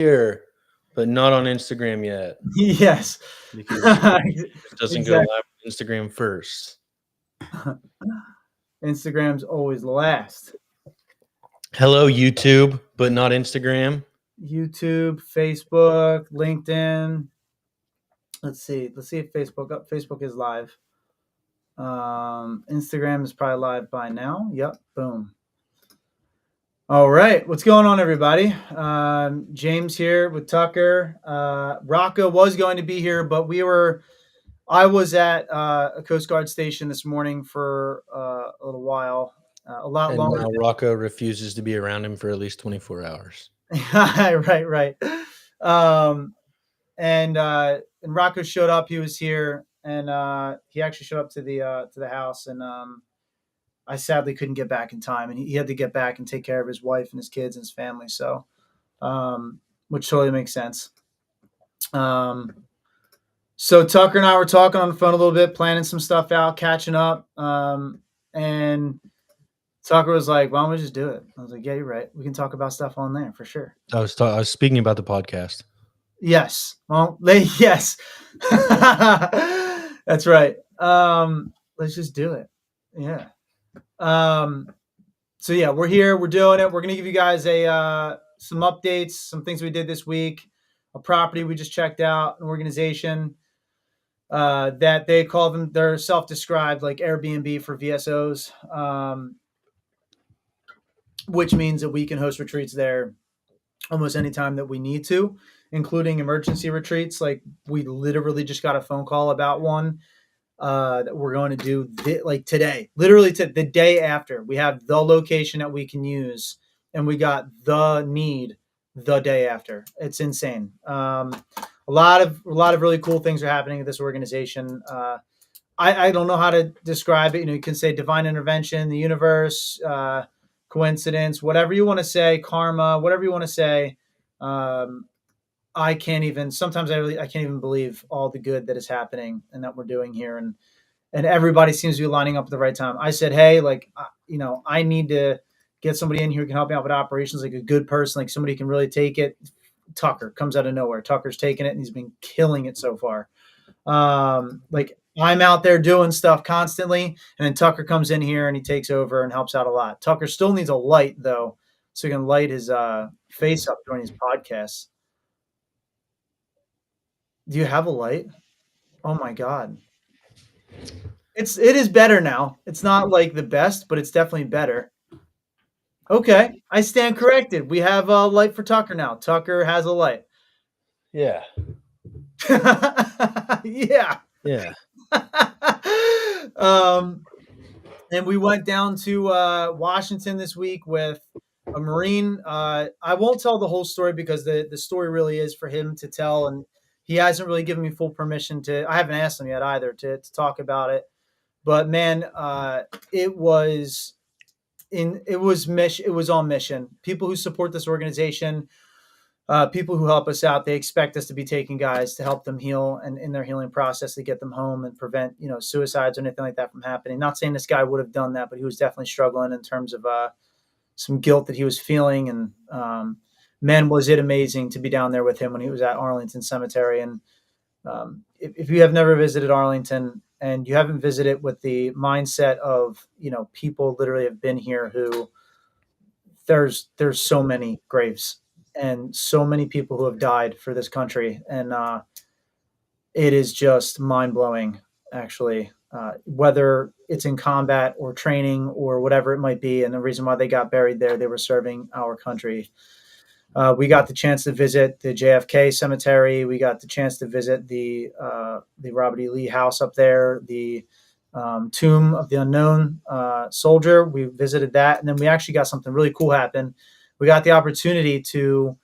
here, but not on Instagram yet Yes. because it doesn't go live Exactly. on Instagram first. Instagram's always last. Hello, YouTube, but not Instagram. YouTube, Facebook, LinkedIn. Let's see. Let's see if Facebook is live. Instagram is probably live by now. Yep. Boom. All right. What's going on, everybody? James here with Tucker. Rocco was going to be here, but I was at a Coast Guard station this morning for a little while, a lot And longer. now Rocco refuses to be around him for at least 24 hours. Right. Um, and Rocco showed up. He was here, and he actually showed up to the house. And I sadly couldn't get back in time, and he had to get back and take care of his wife and his kids and his family. So, which totally makes sense. So Tucker and I were talking on the phone a little bit, planning some stuff out, catching up. And Tucker was like, "Why don't we just do it?" I was like, "Yeah, you're right. We can talk about stuff on there for sure." I was speaking about the podcast. Yes. Well, yes. That's right. Let's just do it. Yeah. So yeah, we're here. We're doing it. We're gonna give you guys some updates, some things we did this week, a property we just checked out, an organization that they call them. They're self-described like Airbnb for VSOs, which means that we can host retreats there almost anytime that we need to, including emergency retreats. Like we literally just got a phone call about one that we're going to do like today, literally the day after. We have the location that we can use, and we got the need the day after. It's insane. A lot of really cool things are happening at this organization. I don't know how to describe it. You can say divine intervention, the universe, coincidence, whatever you want to say, karma, whatever you want to say. I can't even. Sometimes I can't even believe all the good that is happening and that we're doing here, and everybody seems to be lining up at the right time. I said, hey, I need to get somebody in here who can help me out with operations, like a good person, like somebody who can really take it. Tucker comes out of nowhere. Tucker's taken it, and he's been killing it so far. Like I'm out there doing stuff constantly, and then Tucker comes in here and he takes over and helps out a lot. Tucker still needs a light though, so he can light his face up during his podcasts. Do you have a light? Oh my god. It is better now. It's not like the best, but it's definitely better. Okay, I stand corrected. We have a light for Tucker now. Tucker has a light. Yeah. Yeah. Yeah. And we went down to Washington this week with a Marine. I won't tell the whole story because the story really is for him to tell, and he hasn't really given me full permission to. I haven't asked him yet either to talk about it. But man, it was on mission. People who support this organization, people who help us out, they expect us to be taking guys to help them heal and in their healing process to get them home and prevent suicides or anything like that from happening. Not saying this guy would have done that, but he was definitely struggling in terms of some guilt that he was feeling. And man, was it amazing to be down there with him when he was at Arlington Cemetery. And if you have never visited Arlington and you haven't visited with the mindset of, people literally have been here who there's so many graves and so many people who have died for this country. And it is just mind blowing, actually, whether it's in combat or training or whatever it might be. And the reason why they got buried there, they were serving our country. We got the chance to visit the JFK cemetery. We got the chance to visit the Robert E. Lee house up there, the tomb of the unknown soldier. We visited that. And then we actually got something really cool happen. We got the opportunity to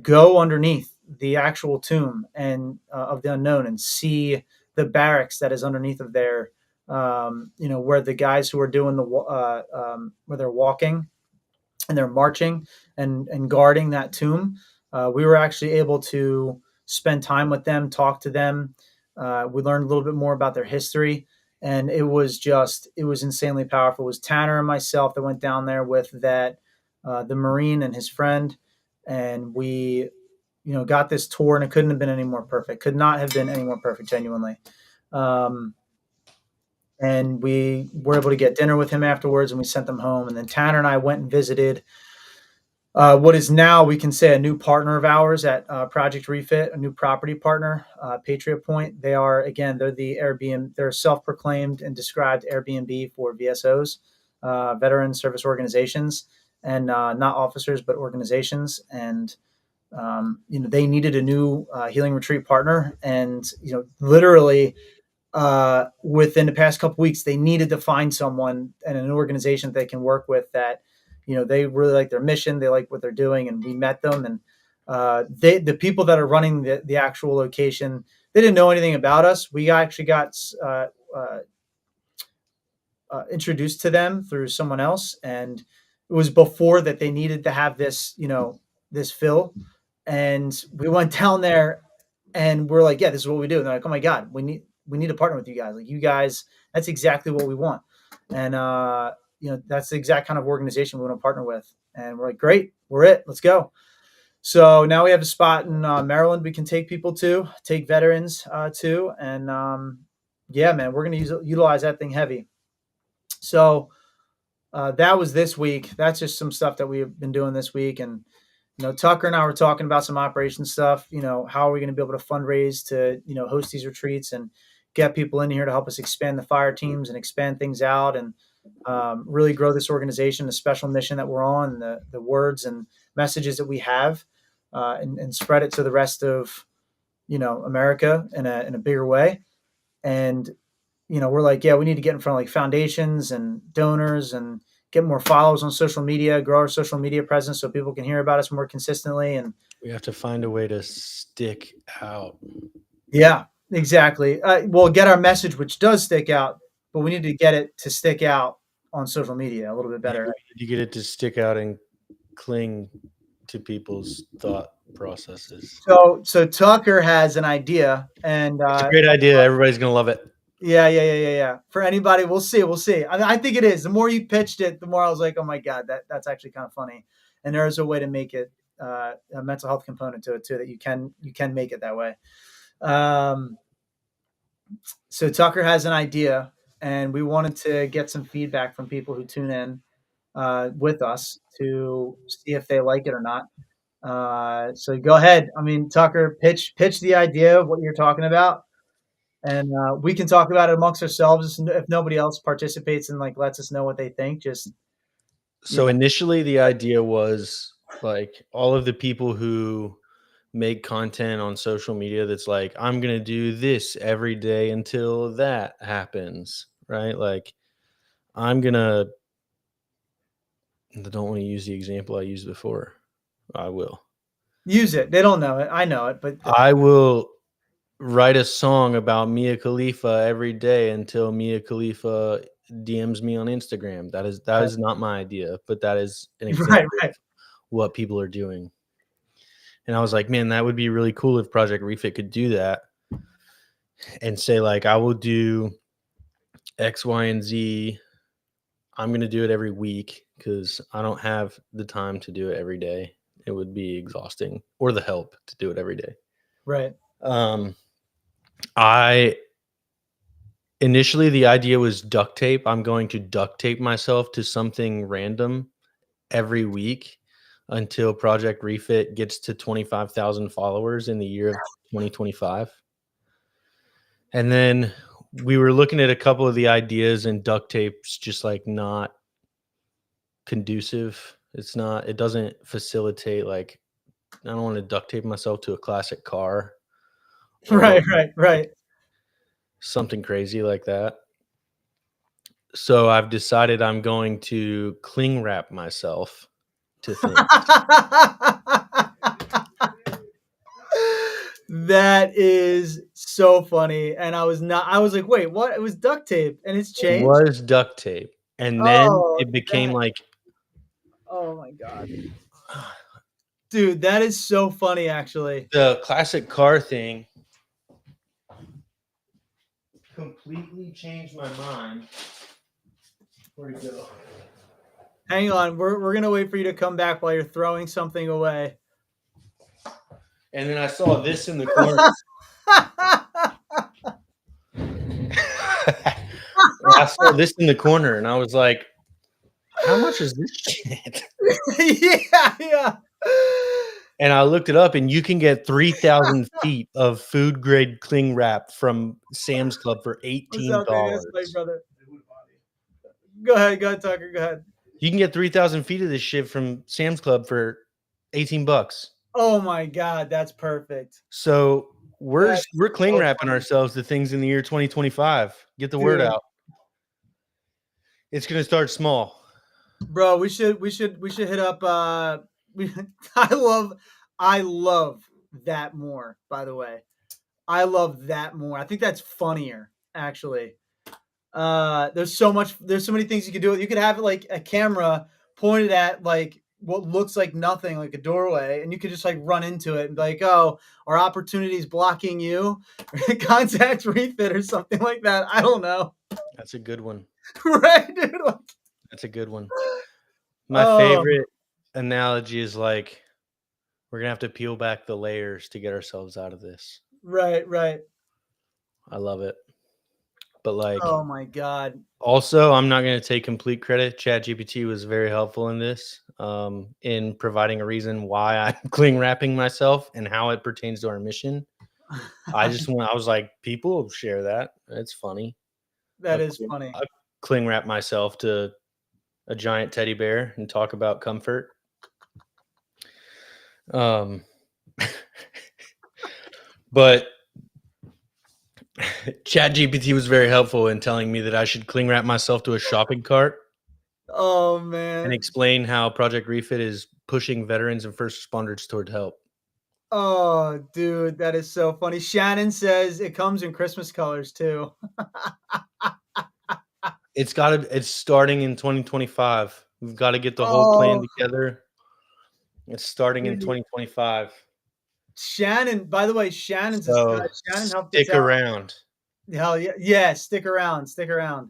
go underneath the actual tomb and of the unknown and see the barracks that is underneath of there, where the guys who are doing where they're walking and they're marching and guarding that tomb. We were actually able to spend time with them, talk to them. We learned a little bit more about their history, and it was insanely powerful. It was Tanner and myself that went down there with the Marine and his friend, and we got this tour, and it couldn't have been any more perfect. Could not have been any more perfect, genuinely. Um, and we were able to get dinner with him afterwards, and we sent them home. And then Tanner and I went and visited what is now, we can say, a new partner of ours at Project Refit, a new property partner, Patriot Point. They are, again, they're the Airbnb, they're self-proclaimed and described Airbnb for VSOs, veteran service organizations, and not officers, but organizations. And they needed a new healing retreat partner, and literally within the past couple weeks, they needed to find someone and an organization that they can work with that, they really like their mission, they like what they're doing, and we met them. And the people that are running the actual location, they didn't know anything about us. We actually got uh, introduced to them through someone else, and it was before that they needed to have this, this fill. And we went down there, and we're like, "Yeah, this is what we do." And they're like, "Oh my god, we need to partner with you guys. Like, you guys, that's exactly what we want." And that's the exact kind of organization we want to partner with. And we're like, "Great, we're it. Let's go." So now we have a spot in Maryland we can take people to, take veterans to, and yeah, man, we're gonna utilize that thing heavy. So that was this week. That's just some stuff that we've been doing this week. And Tucker and I were talking about some operation stuff. How are we going to be able to fundraise to host these retreats and get people in here to help us expand the fire teams and expand things out, and really grow this organization, the special mission that we're on, the words and messages that we have, and spread it to the rest of America in a bigger way. And we're like, yeah, we need to get in front of like foundations and donors and get more followers on social media, grow our social media presence so people can hear about us more consistently. And We have to find a way to stick out. yeah, exactly. We'll get our message, which does stick out, but we need to get it to stick out on social media a little bit Yeah, better. we need to get it to stick out and cling to people's thought processes. So Tucker has an idea, and It's a great idea. Everybody's gonna love it. yeah. For anybody, we'll see. I mean, I think it is. The more you pitched it, the more I was like, oh my god, that's actually kind of funny. And there is a way to make it a mental health component to it too, that you can make it that way. Um, so Tucker has an idea, and we wanted to get some feedback from people who tune in with us to see if they like it or not. So go ahead. I mean, Tucker, pitch the idea of what you're talking about, and we can talk about it amongst ourselves if nobody else participates and like lets us know what they think. Just you So know, initially, the idea was like all of the people who make content on social media that's like, I'm gonna do this every day until that happens, right? Like, I'm gonna. I don't want to use the example I used before. I will. use it. They don't know it. I know it, but I will write a song about Mia Khalifa every day until Mia Khalifa DMs me on Instagram. That is not my idea, but that is an right, example of right. what people are doing. And I was like, man, that would be really cool if Project Refit could do that and say, like, I will do X, Y, and Z. I'm going to do it every week because I don't have the time to do it every day. It would be exhausting, or the help to do it every day. Right. Um, I initially, the idea was duct tape. I'm going to duct tape myself to something random every week until Project Refit gets to 25,000 followers in the year of 2025. And then we were looking at a couple of the ideas, and duct tape's just like not conducive. It doesn't facilitate, like, I don't want to duct tape myself to a classic car or Right, right, right. something crazy like that. So I've decided I'm going to cling wrap myself to things. That is so funny. And I was like, wait, what? It was duct tape and it's It changed? was duct tape, and then Oh, it became like oh my God. Dude, that is so funny, actually. the classic car thing completely changed my mind. Where'd it go? Hang on. We're going to wait for you to come back while you're throwing something away. And then I saw this in the corner. I saw this in the corner, and I was like, "How much is this shit?" Yeah, yeah. And I looked it up, and you can get 3,000 feet of food grade cling wrap from Sam's Club for What's up, baby? That's my $18. brother. Go ahead, Tucker. Go ahead. You can get 3,000 feet of this shit from Sam's Club for 18 bucks. Oh my god, that's perfect. So That's we're cling so wrapping funny, ourselves to things in the year 2025. Get the word dude. out. It's gonna start small. Bro, we should hit up. We, I love, I love that more. By the way, I love that more. I think that's funnier, actually. There's so many things you could do. You could have like a camera pointed at like what looks like nothing, like a doorway, and you could just like run into it and be like, oh, our opportunity's blocking you. Contact refit or something like that. I don't know. That's a good one. Right, dude? Like, That's a good one. My oh, favorite analogy is like we're gonna have to peel back the layers to get ourselves out of this. right, right. I love it. But like Oh my god. also, I'm not gonna take complete credit. ChatGPT was very helpful in this, in providing a reason why I'm cling wrapping myself and how it pertains to our mission. I was like, people share that. It's funny. That I is funny. I cling wrap myself to a giant teddy bear and talk about comfort. Um, but ChatGPT was very helpful in telling me that I should cling wrap myself to a shopping cart Oh and man. explain how Project Refit is pushing veterans and first responders toward help. Oh, dude, that is so funny. Shannon says it comes in Christmas colors too. It's starting in 2025. We've got to get the whole plan Oh, together. It's starting in dude. 2025. Shannon, by the way, So Shannon helped us stick out. around. Hell yeah. Yeah, stick around. Stick around.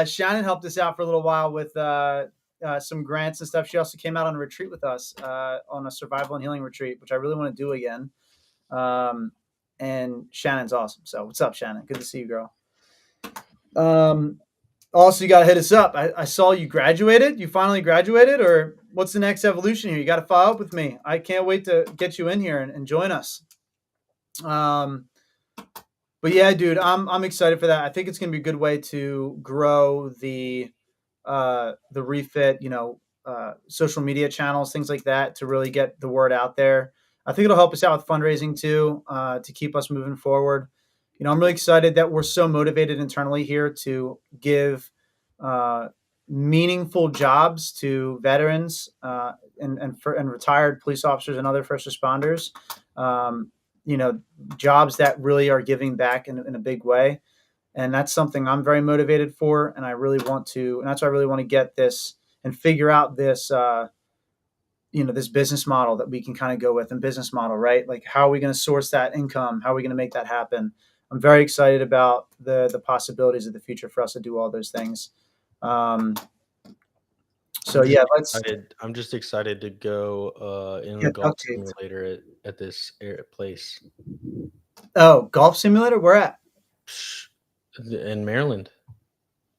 Shannon helped us out for a little while with some grants and stuff. She also came out on a retreat with us on a survival and healing retreat, which I really want to do again. Um, and Shannon's awesome. So what's up, Shannon? Good to see you, girl. Um, Also, you got to hit us up. I saw you graduated. You finally graduated, or what's the next evolution here? You got to follow up with me. I can't wait to get you in here and join us. Um, but yeah, dude, I'm excited for that. I think it's gonna be a good way to grow the refit, social media channels, things like that, to really get the word out there. I think it'll help us out with fundraising too, to keep us moving forward. I'm really excited that we're so motivated internally here to give uh, meaningful jobs to veterans and retired police officers and other first responders. Um, you know, Jobs that really are giving back in a big way, and that's something I'm very motivated for. And I really want to, and that's why I really want to get this and figure out this, this business model that we can kind of go with, and business model, right? Like, how are we going to source that income? How are we going to make that happen? I'm very excited about the possibilities of the future for us to do all those things. Um, so yeah, let's I'm just excited to go in the get golf duct taped. simulator at this place Oh, golf simulator? Where at? in Maryland.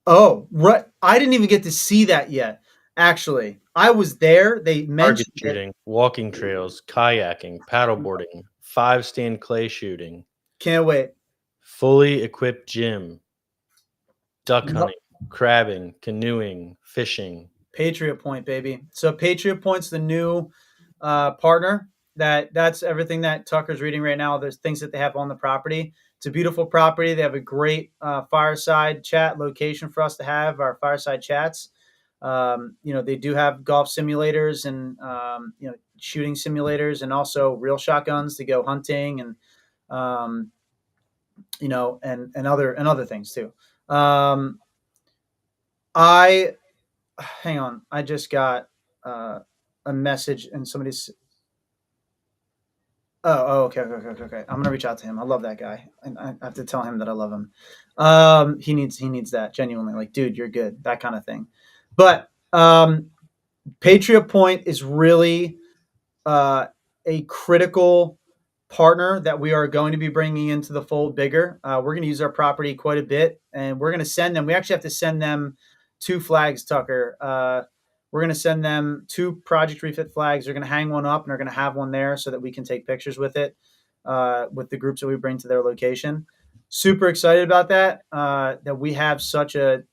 Oh, right. I didn't even get to see that yet. Actually, I was there. They Target mentioned it. shooting, walking trails, kayaking, paddleboarding, 5 stand clay shooting, Can't wait. fully equipped gym, duck Yep. hunting, crabbing, canoeing, fishing. Patriot Point, baby. So Patriot Point's the new partner. That's everything that Tucker's reading right now. There's things that they have on the property. It's a beautiful property. They have a great fireside chat location for us to have our fireside chats. They do have golf simulators and shooting simulators, and also real shotguns to go hunting, and um, and other things too. Um, I Hang on. I just got uh, a message, and somebody's. Oh, okay. I'm gonna reach out to him. I love that guy, and I have to tell him that I love him. He needs that genuinely. Like, dude, you're good. That kind of thing. But Patriot Point is really uh, a critical. partner that we are going to be bringing into the fold bigger. We're going to use our property quite a bit, and we're going to send them. We actually have to send them two flags, Tucker. We're going to send them two Project Refit flags. They're going to hang one up, and they're going to have one there so that we can take pictures with it, with the groups that we bring to their location. Super excited about that. That we have such a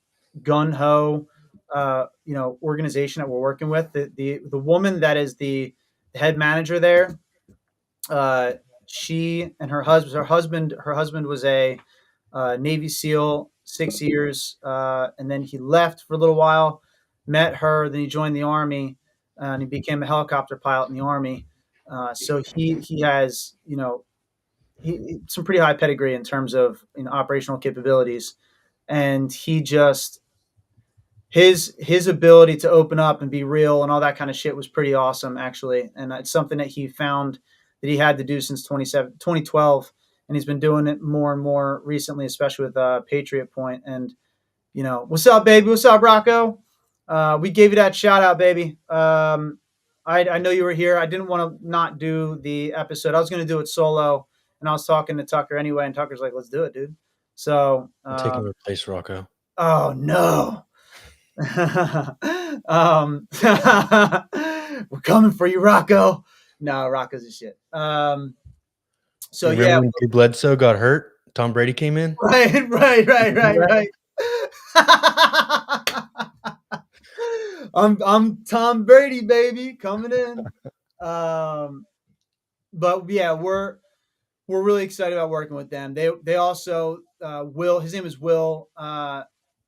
gun ho, organization that we're working with. The woman that is the head manager there, uh, she and her husband was a Navy SEAL, 6 years, and then he left for a little while. Met her, then he joined the Army, and he became a helicopter pilot in the Army. So he has some pretty high pedigree in terms of operational capabilities, and he just his ability to open up and be real and all that kind of shit was pretty awesome, actually. And it's something that he found that he had to do since 2012, and he's been doing it more and more recently, especially with Patriot Point. And what's up, baby? What's up, Rocco? We gave you that shout out, baby. I know you were here. I didn't want to not do the episode. I was going to do it solo, and I was talking to Tucker anyway, and Tucker's like, "Let's do it, dude." So, I'm taking your place, Rocco. oh no. We're coming for you, Rocco. No, Rocco's a shit. So You remember yeah, when Drew Bledsoe got hurt? Tom Brady came in. right. I'm Tom Brady, baby, coming in. But yeah, we're really excited about working with them. They also Will. His name is Will,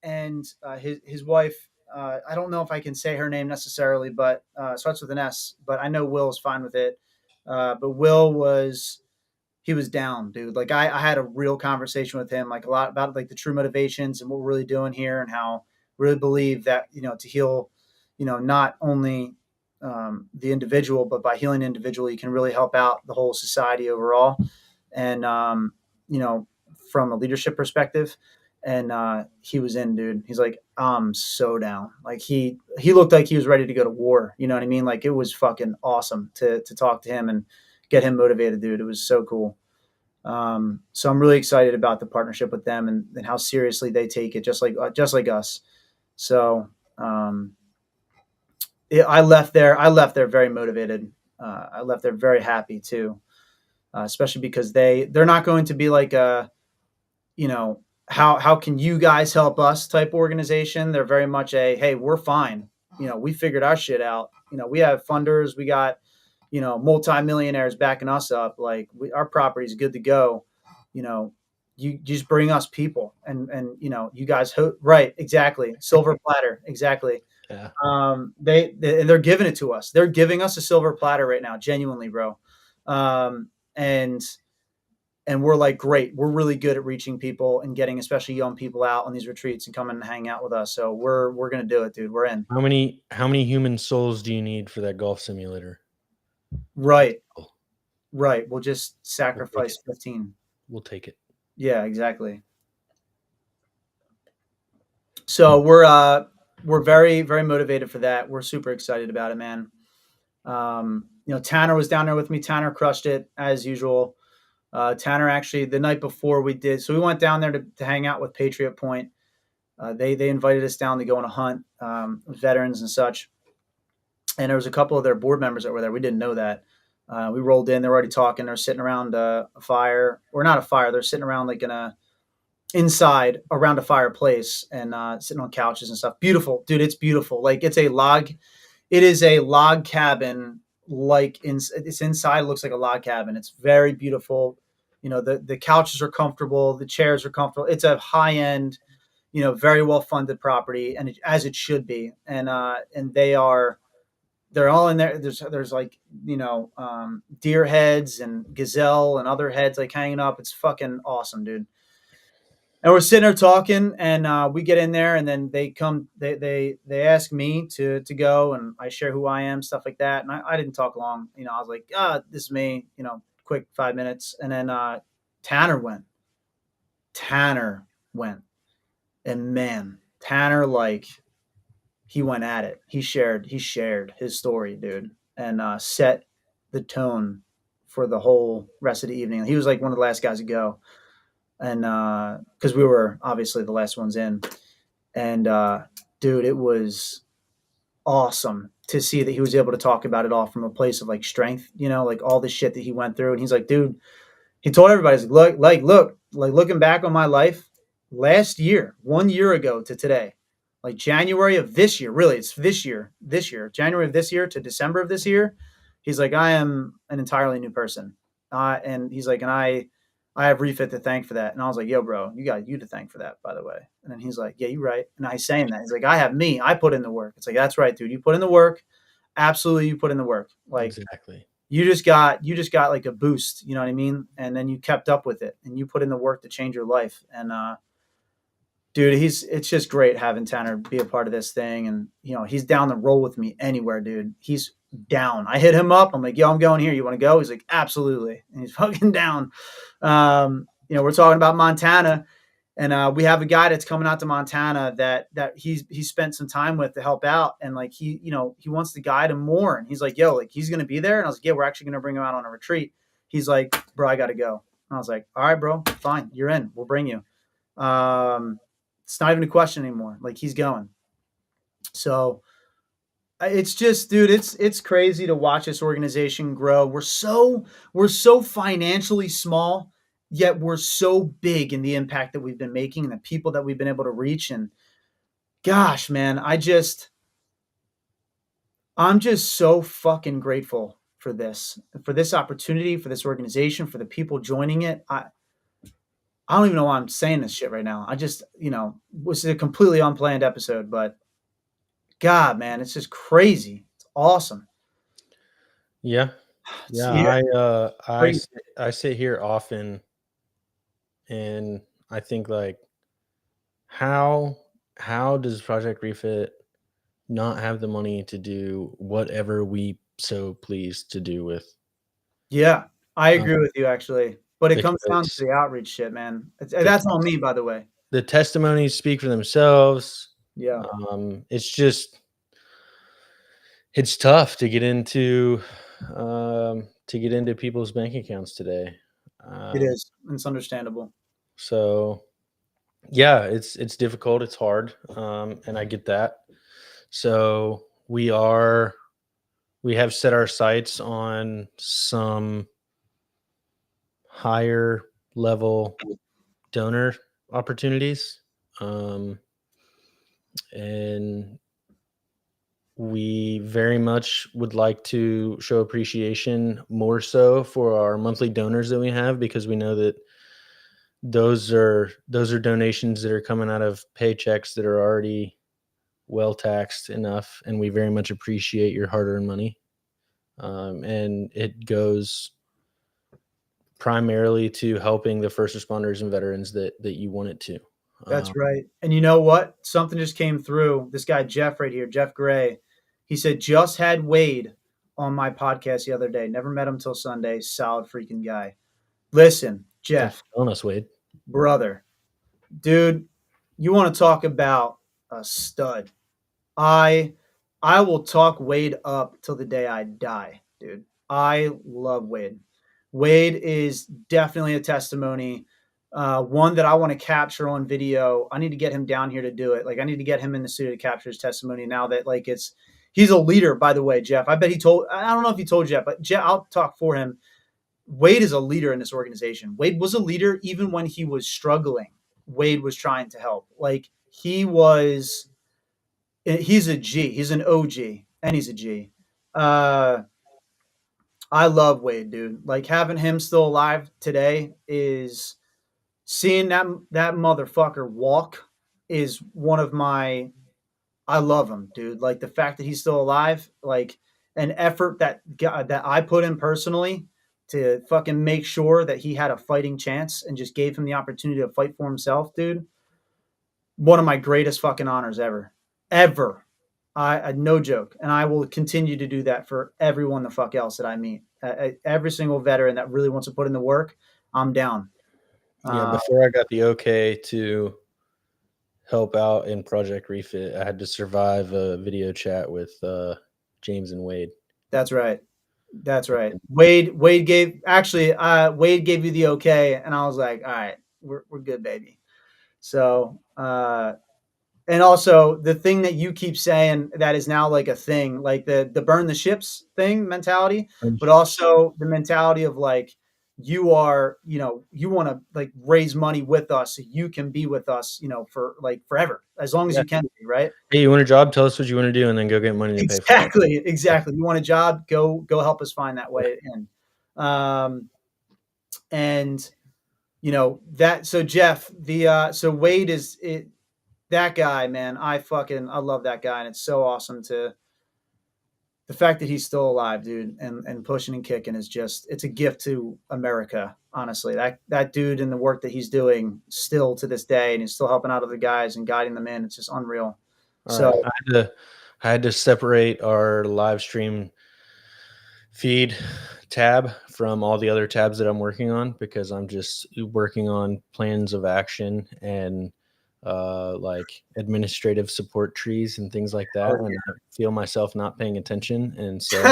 and his wife. I don't know if I can say her name necessarily, but starts with an S. But I know Will is fine with it. But Will was he was down, dude. Like I had a real conversation with him, like a lot about like the true motivations and what we're really doing here, and how we really believe that to heal, not only the individual, but by healing the individual, you can really help out the whole society overall. And you know, from a leadership perspective. And he was in, dude. He's like, I'm so down. Like he looked like he was ready to go to war. You know what I mean? Like it was fucking awesome to talk to him and get him motivated, dude. It was so cool. So I'm really excited about the partnership with them, and how seriously they take it, just like us. So I left there. I left there very motivated. I left there very happy too, especially because they're not going to be like a how can you guys help us type organization. They're very much a, hey, we're fine. We figured our shit out. We have funders. We got multimillionaires backing us up. Like our property is good to go. You know, you just bring us people, and you guys right, exactly, silver platter, exactly. Yeah. They're giving it to us. They're giving us a silver platter right now, genuinely, bro. And we're like, great, we're really good at reaching people and getting especially young people out on these retreats and coming and hang out with us. So we're gonna do it, dude. We're in. How many human souls do you need for that golf simulator? Right. Right. We'll just We'll take it. sacrifice 15. We'll take it. Yeah, exactly. So we're very, very motivated for that. We're super excited about it, man. Tanner was down there with me. Tanner crushed it as usual. Tanner actually the night before we did, so we went down there to hang out with Patriot Point. They invited us down to go on a hunt, veterans and such. And there was a couple of their board members that were there. We didn't know that. We rolled in. They're already talking. They're sitting around a fire, or not a fire. They're sitting around like inside around a fireplace, and sitting on couches and stuff. Beautiful, dude. It's beautiful. Like it's a log. It is a log cabin. It's inside. It looks like a log cabin. It's very beautiful. The couches are comfortable. The chairs are comfortable. It's a high end, very well funded property, and as it should be. And they're all in there. There's like deer heads and gazelle and other heads like hanging up. It's fucking awesome, dude. And we're sitting there talking, and we get in there, and then they come. They ask me to go, and I share who I am, stuff like that. And I didn't talk long. I was like, this is me. Quick 5 minutes, and then Tanner went. Tanner went, and man, Tanner, like, he went at it. He shared his story, dude, and set the tone for the whole rest of the evening. He was like one of the last guys to go, and because we were obviously the last ones in, and dude, it was awesome to see that he was able to talk about it all from a place of like strength, like all the shit that he went through. And he's like, dude, he told everybody, he's like looking back on my life last year, 1 year ago to today, like January of this year, really, it's this year, January of this year to December of this year. He's like, I am an entirely new person. And he's like, and I have Refit to thank for that. And I was like, yo, bro, you got you to thank for that, by the way. And then he's like, yeah, you're right. And I saying that. He's like, I have me. I put in the work. It's like, that's right, dude. You put in the work. Absolutely, you put in the work. Like, Exactly. you just got like a boost, you know what I mean? And then you kept up with it and you put in the work to change your life. And dude, it's just great having Tanner be a part of this thing. And he's down the roll with me anywhere, dude. He's down. I hit him up. I'm like, yo, I'm going here. You want to go? He's like, absolutely. And he's fucking down. We're talking about Montana, and we have a guy that's coming out to Montana that he spent some time with to help out, and like he wants to guide him more, and he's like, yo, like he's gonna be there, and I was like, yeah, we're actually gonna bring him out on a retreat. He's like, bro, I gotta go. And I was like, all right, bro, fine, you're in. We'll bring you. It's not even a question anymore. Like he's going. So it's just, dude, it's crazy to watch this organization grow. We're so financially small, yet we're so big in the impact that we've been making and the people that we've been able to reach. And gosh, man, I'm just so fucking grateful for this opportunity, for this organization, for the people joining it. I don't even know why I'm saying this shit right now. I just, was a completely unplanned episode, but God, man, it's just crazy. It's awesome. Yeah. It's, Yeah, yeah, crazy. I sit here often and I think like how how does Project Refit not have the money to do whatever we so please to do with Yeah, I um, agree with you actually, but it comes down to because the outreach shit, man. the That's on me, by the way. the testimonies speak for themselves. Yeah, It's just it's tough to get into people's bank accounts today. it Um, is. It's understandable. so yeah, it's difficult, it's hard, and I get that. So we have set our sights on some higher level donor opportunities, and we very much would like to show appreciation more so for our monthly donors that we have because we know that those are donations that are coming out of paychecks that are already well taxed enough, and we very much appreciate your hard-earned money. And it goes primarily to helping the first responders and veterans that you want it to. That's Um, right. And you know what? Something just came through. This guy Jeff right here, Jeff Gray. He said just had Wade on my podcast the other day. Never met him till Sunday. Solid freaking guy. Listen, thanks Jeff, for telling us, Wade. brother, dude, you want to talk about a stud? I I will talk Wade up till the day I die, dude. I love Wade. Wade is definitely a testimony, one that I want to capture on video. I need to get him down here to do it. Like I need to get him in the studio to capture his testimony. Now that like he's a leader, by the way, Jeff. I bet he told. I don't know if he told Jeff, but Jeff, I'll talk for him. Wade is a leader in this organization. Wade was a leader even when he was struggling. Wade was trying to help. Like he's a G. He's an OG, and he's a G. Uh, I love Wade, dude. Like having him still alive today is seeing that motherfucker walk is one of my. I love him, dude. Like the fact that he's still alive, like an effort that I put in personally to fucking make sure that he had a fighting chance and just gave him the opportunity to fight for himself, dude. One of my greatest fucking honors ever, ever. I no joke, and I will continue to do that for everyone the fuck else that I meet. Every single veteran that really wants to put in the work, I'm down. Yeah, Uh, before I got the okay to help out in Project Refit, I had to survive a video chat with James and Wade. that's right. That's right. Wade gave actually Wade gave you the okay, and I was like, all right, we're good, baby. So and also the thing that you keep saying that is now like a thing, like the burn the ships thing mentality, but also the mentality of like you are, you want to like raise money with us so you can be with us, for like forever, as long as Yeah. you can be, right? Hey, you want a job? Tell us what you want to do, and then go get money to pay for it. Exactly, Yeah. exactly. You want a job? Go help us find that Yeah. way in. And that so Jeff, the so Wade is it that guy, man. I love that guy, and it's so awesome to the fact that he's still alive, dude, and pushing and kicking is just it's a gift to America. Honestly, that dude and the work that he's doing still to this day, and he's still helping out other guys and guiding them in. It's just unreal. All right. So I had to separate our live stream feed tab from all the other tabs that I'm working on because I'm just working on plans of action and like administrative support trees and things like that. And I feel myself not paying attention. And so,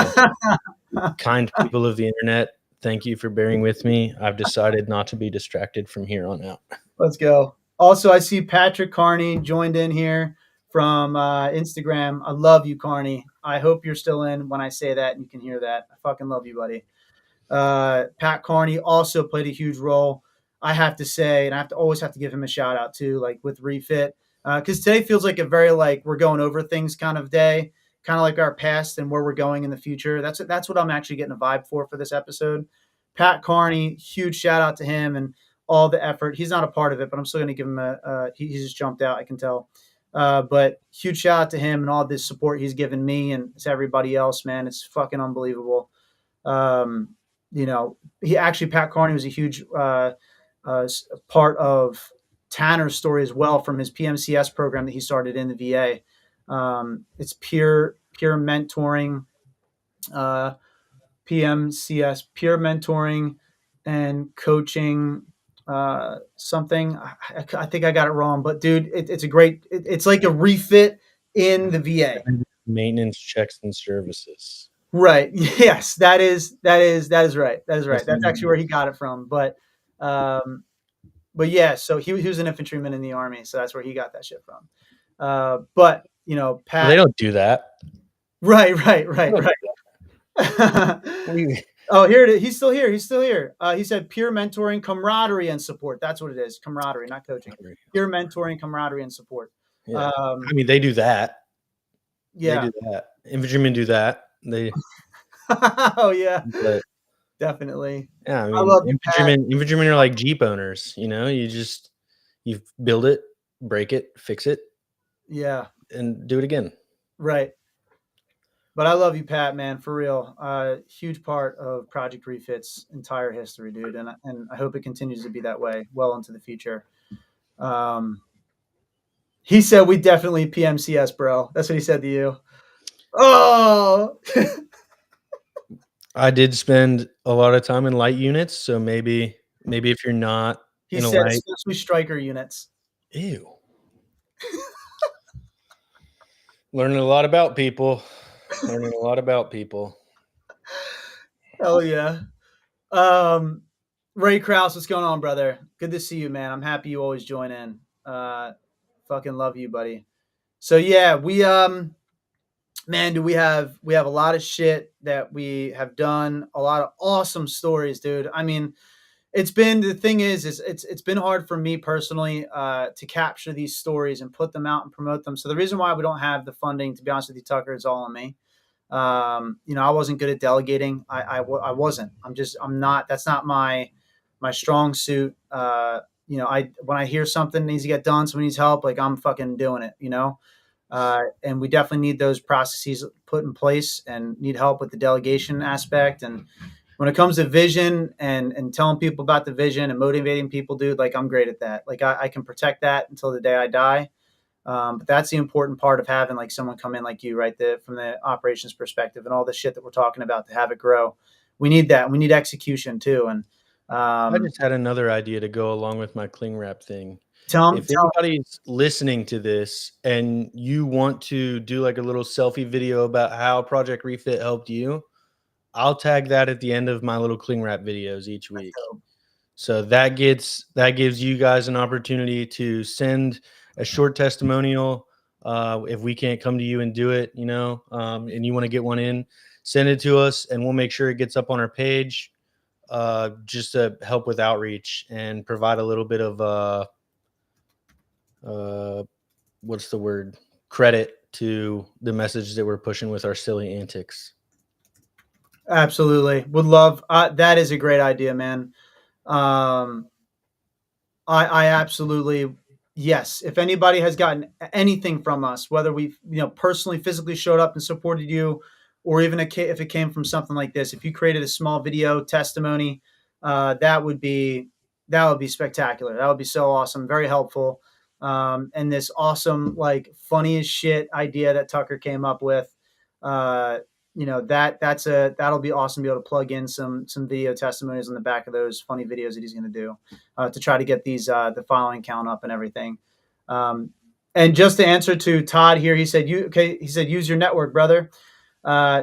kind people of the internet, thank you for bearing with me. I've decided not to be distracted from here on out. let's go. Also, I see Patrick Carney joined in here from Instagram. I love you, Carney. I hope you're still in when I say that and you can hear that. I fucking love you, buddy. Pat Carney also played a huge role. I have to say, and I always have to give him a shout out too, like with Refit, because today feels like a very like we're going over things kind of day, kind of like our past and where we're going in the future. That's what I'm actually getting a vibe for this episode. Pat Carney, huge shout out to him and all the effort. He's not a part of it, but I'm still going to give him he just jumped out. I can tell. But huge shout out to him and all this support he's given me and to everybody else, man. It's fucking unbelievable. Um, he actually Pat Carney was a huge part of Tanner's story as well from his PMCS program that he started in the VA. It's peer mentoring, uh, PMCS, peer mentoring and coaching. Something I think I got it wrong, but dude, it's a great. It's like a refit in the VA. Maintenance checks and services. Right. Yes, that is right. That is right. That's That's actually where he got it from. Um, but yeah, so he was an infantryman in the army, so that's where he got that shit from. But Well, they Pat. don't do that. Right, right, They right, don't do right. What do you- Oh, here it is. He's still here. He's still here. He said peer mentoring, camaraderie, and support. That's what it is. Camaraderie, not coaching. Peer mentoring, camaraderie, and support. Yeah. I Um, mean, they do that. They yeah. do that. Infantrymen do that. Oh yeah, But definitely. yeah, I I mean, love you, Pat. infantrymen are like Jeep owners. You build it, break it, fix it, Yeah, and do it again. right. But I love you, Pat, man, for real. Huge part of Project Refit's entire history, dude, and I hope it continues to be that way well into the future. Um, he said we definitely PMCS, bro. That's what he said to you. Oh, I did spend a lot of time in light units, so maybe if you're not he in a said light, especially striker units. ew, learning a lot about people. Learning a lot about people. Hell yeah. Um, Ray Krause, what's going on, brother? Good to see you, man. I'm happy you always join in. Fucking love you, buddy. So yeah, man, do we have a lot of shit that we have done, a lot of awesome stories, dude. I mean, the thing is it's been hard for me personally to capture these stories and put them out and promote them. So the reason why we don't have the funding, to be honest with you, Tucker, is all on me. I wasn't good at delegating. I wasn't. I'm not. That's not my strong suit. I when I hear something needs to get done, someone needs help, like I'm fucking doing it. And we definitely need those processes put in place and need help with the delegation aspect. And when it comes to vision and telling people about the vision and motivating people, dude, like I'm great at that. Like I can protect that until the day I die. But that's the important part of having like someone come in like you, right? From the operations perspective and all the shit that we're talking about to have it grow. We need that. We need execution too. And I um, just had another idea to go along with my cling wrap thing. tell them, If anybody's listening to this and you want to do like a little selfie video about how Project Refit helped you, I'll tag that at the end of my little cling wrap videos each week. So So that gives you guys an opportunity to send a short testimonial. If we can't come to you and do it, and you want to get one in, send it to us, and we'll make sure it gets up on our page, just to help with outreach and provide a little bit of uh, what's the word, credit to the message that we're pushing with our silly antics. absolutely would love. That is a great idea, man. Um, I absolutely, yes. If anybody has gotten anything from us, whether we personally physically showed up and supported you, or even if it came from something like this, if you created a small video testimony, that would be spectacular. That would be so awesome, very helpful. And this awesome, like, funny as shit idea that Tucker came up with. Uh, that'll be awesome to be able to plug in some video testimonies on the back of those funny videos that he's going to do, to try to get these the following count up and everything. Um, and just to answer to Todd here, he said, He said, use your network, brother.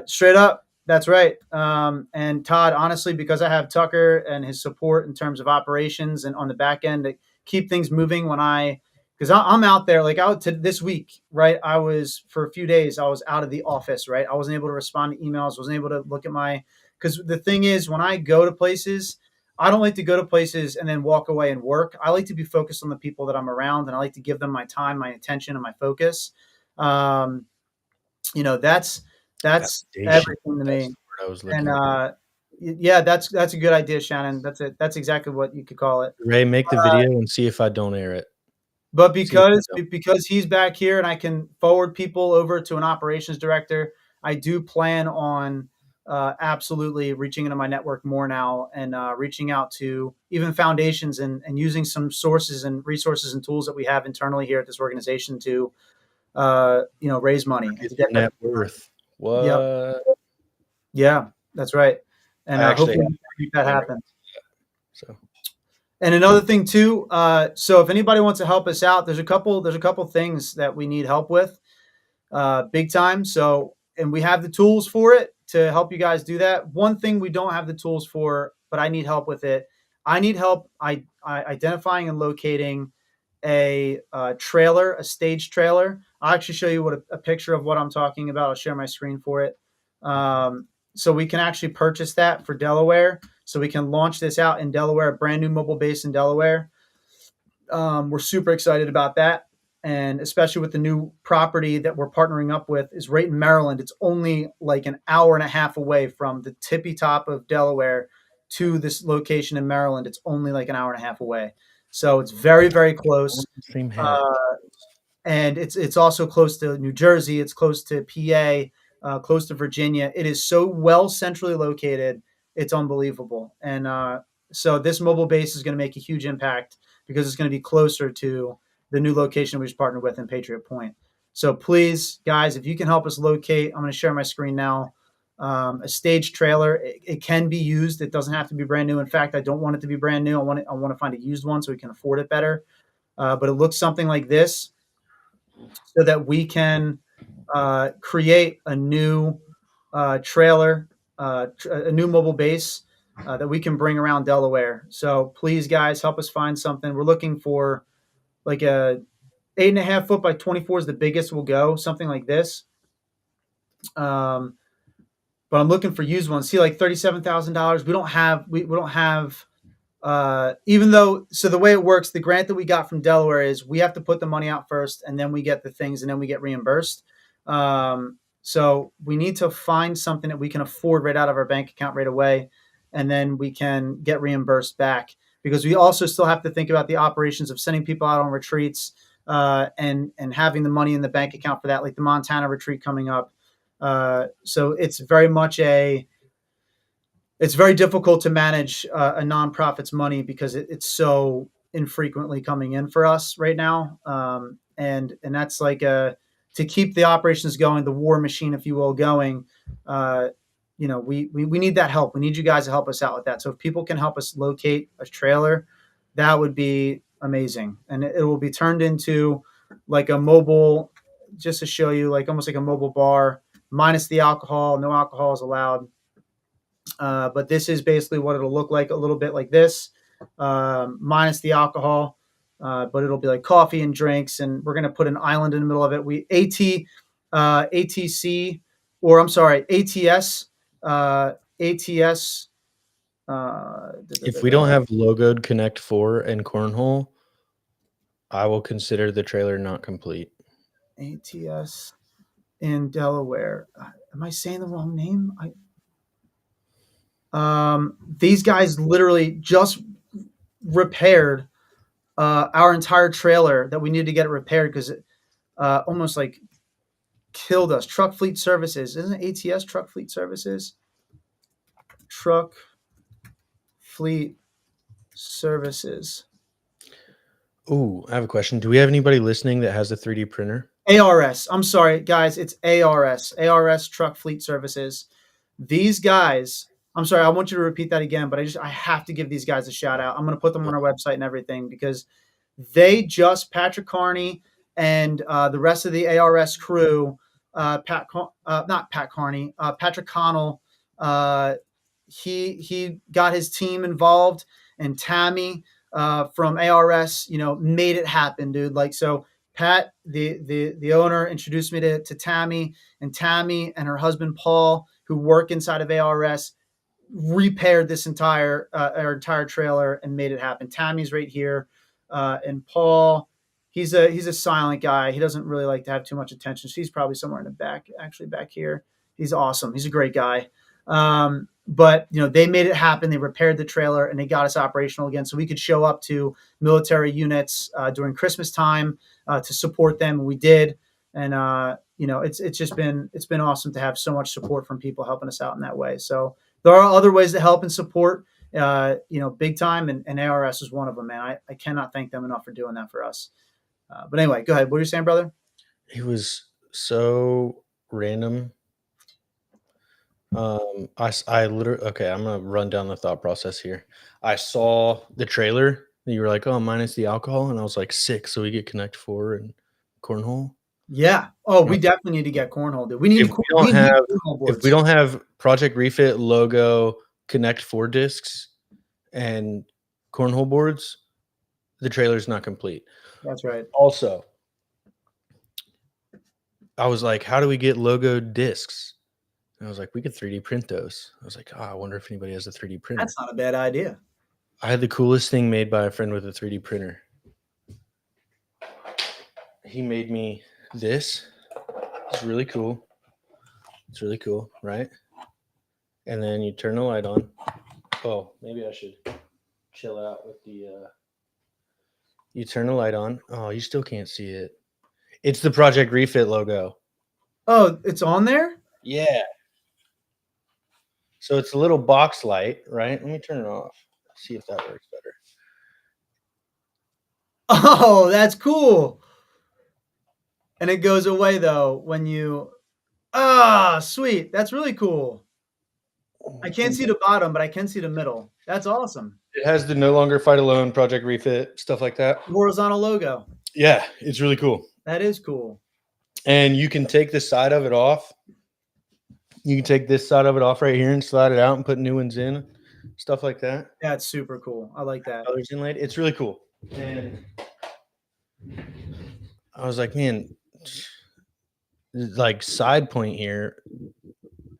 Straight up, that's right. And Todd, honestly, because I have Tucker and his support in terms of operations and on the back end to keep things moving because I'm out there, like, out to this week, right? I was, for a few days, I was out of the office, right? I wasn't able to respond to emails, wasn't able to look at because the thing is, when I go to places, I don't like to go to places and then walk away and work. I like to be focused on the people that I'm around, and I like to give them my time, my attention, and my focus. Um, that's Validation. everything to That's me. the word I was And looking for. yeah, that's a good idea, Shannon. That's it. That's exactly what you could call it. Ray, make the video and see if I don't air it. But See if I don't. because he's back here and I can forward people over to an operations director, I do plan on absolutely reaching into my network more now, and reaching out to even foundations, and using some sources and resources and tools that we have internally here at this organization to raise money and Get to your get that. net worth. Yep. What? Yeah, that's right. And I actually hopefully have we can make that one right happen. so And another thing too, so if anybody wants to help us out, there's a couple things that we need help with, big time. So, and we have the tools for it to help you guys do that. One thing we don't have the tools for, but I need help with it. I need help identifying and locating a trailer, a stage trailer. I'll actually show you what a picture of what I'm talking about. I'll share my screen for it. So we can actually purchase that for Delaware. So we can launch this out in Delaware, a brand new mobile base in Delaware. We're super excited about that. And especially with the new property that we're partnering up with is right in Maryland. It's only like an hour and a half away from the tippy top of Delaware to this location in Maryland. It's only like an hour and a half away. So it's very, very close. same hat. Uh, and it's also close to New Jersey. It's close to PA, close to Virginia. It is so well centrally located. It's unbelievable. And so this mobile base is going to make a huge impact because it's going to be closer to the new location we just partnered with in Patriot Point. So please, guys, if you can help us locate, I'm going to share my screen now. A stage trailer. It can be used. It doesn't have to be brand new. In fact, I don't want it to be brand new. I want to find a used one so we can afford it better. But it looks something like this, so that we can create a new trailer, a new mobile base that we can bring around Delaware. So please, guys, help us find something. We're looking for like a 8.5 foot by 24 is the biggest we'll go, something like this. But I'm looking for used ones. See, like $37,000. We don't have even though, so the way it works, the grant that we got from Delaware is we have to put the money out first, and then we get the things, and then we get reimbursed. So we need to find something that we can afford right out of our bank account right away, and then we can get reimbursed back, because we also still have to think about the operations of sending people out on retreats, and having the money in the bank account for that, like the Montana retreat coming up. So it's very difficult to manage a nonprofit's money because it's so infrequently coming in for us right now. And that's like to keep the operations going, the war machine, if you will, going. We need that help. We need you guys to help us out with that. So if people can help us locate a trailer, that would be amazing. And it will be turned into like a mobile, just to show you, like almost like a mobile bar, minus the alcohol. No alcohol is allowed. But this is basically what it'll look like, a little bit like this, minus the alcohol. But it'll be like coffee and drinks, and we're gonna put an island in the middle of it. We ATC, or I'm sorry, ATS, ATS. If we don't have logoed Connect 4 and Cornhole, I will consider the trailer not complete. ATS in Delaware. Am I saying the wrong name? These guys literally just repaired our entire trailer that we needed to get it repaired because it almost like killed us. Truck Fleet Services, isn't it ATS Truck Fleet Services? Truck Fleet Services. Ooh, I have a question. Do we have anybody listening that has a 3D printer? ARS. I'm sorry, guys. It's ARS. ARS Truck Fleet Services. These guys. I'm sorry. I want you to repeat that again, but I have to give these guys a shout out. I'm going to put them on our website and everything because they just Patrick Carney and the rest of the ARS crew. Not Pat Carney. Patrick Connell. He got his team involved, and Tammy from ARS, made it happen, dude. Like so. Pat, the owner, introduced me to Tammy, and Tammy and her husband Paul, who work inside of ARS, repaired this our entire trailer and made it happen. Tammy's right here, and Paul, he's a silent guy. He doesn't really like to have too much attention. So he's probably somewhere in the back, actually back here. He's awesome. He's a great guy. But they made it happen. They repaired the trailer and they got us operational again, so we could show up to military units during Christmas time to support them. And we did, and it's been awesome to have so much support from people helping us out in that way. So there are other ways to help and support, big time, and ARS is one of them, man. I cannot thank them enough for doing that for us. But anyway, go ahead. What are you saying, brother? It was so random. I literally, okay, I'm gonna run down the thought process here. I saw the trailer and you were like, oh, minus the alcohol, and I was like, sick. So we get Connect 4 and Cornhole. Yeah. Oh, we definitely need to get cornhole, dude. If we don't we need have cornhole if boards. we don't have Project Refit logo Connect 4 discs and Cornhole boards, the trailer's not complete. That's right. Also, I was like, how do we get logo discs? And I was like, we could 3D print those. I was like, oh, I wonder if anybody has a 3D printer. That's not a bad idea. I had the coolest thing made by a friend with a 3D printer. He made me this. It's really cool. It's really cool, right? And then you turn the light on. Oh, maybe I should chill out with the you turn the light on. Oh, you still can't see it. It's the Project Refit logo. Oh, it's on there? Yeah. So it's a little box light, right? Let me turn it off. See if that works better. Oh, that's cool. And it goes away though when you sweet. That's really cool. I can't see the bottom, but I can see the middle. That's awesome. It has the No Longer Fight Alone, Project Refit, stuff like that. Horizontal logo. Yeah, it's really cool. That is cool. And you can take the side of it off. You can take this side of it off right here and slide it out and put new ones in, stuff like that. That's super cool. I like that. Colors inlaid. It's really cool. And I was like, man, like side point here,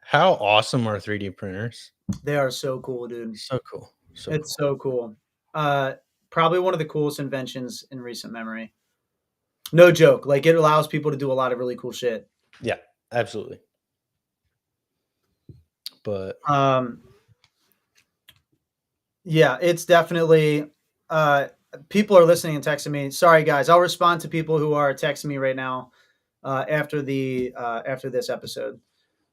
how awesome are 3D printers? They are so cool, dude. So cool. It's so cool. Probably one of the coolest inventions in recent memory. No joke. Like it allows people to do a lot of really cool shit. Yeah, absolutely. But yeah, it's definitely people are listening and texting me. Sorry guys, I'll respond to people who are texting me right now after this episode.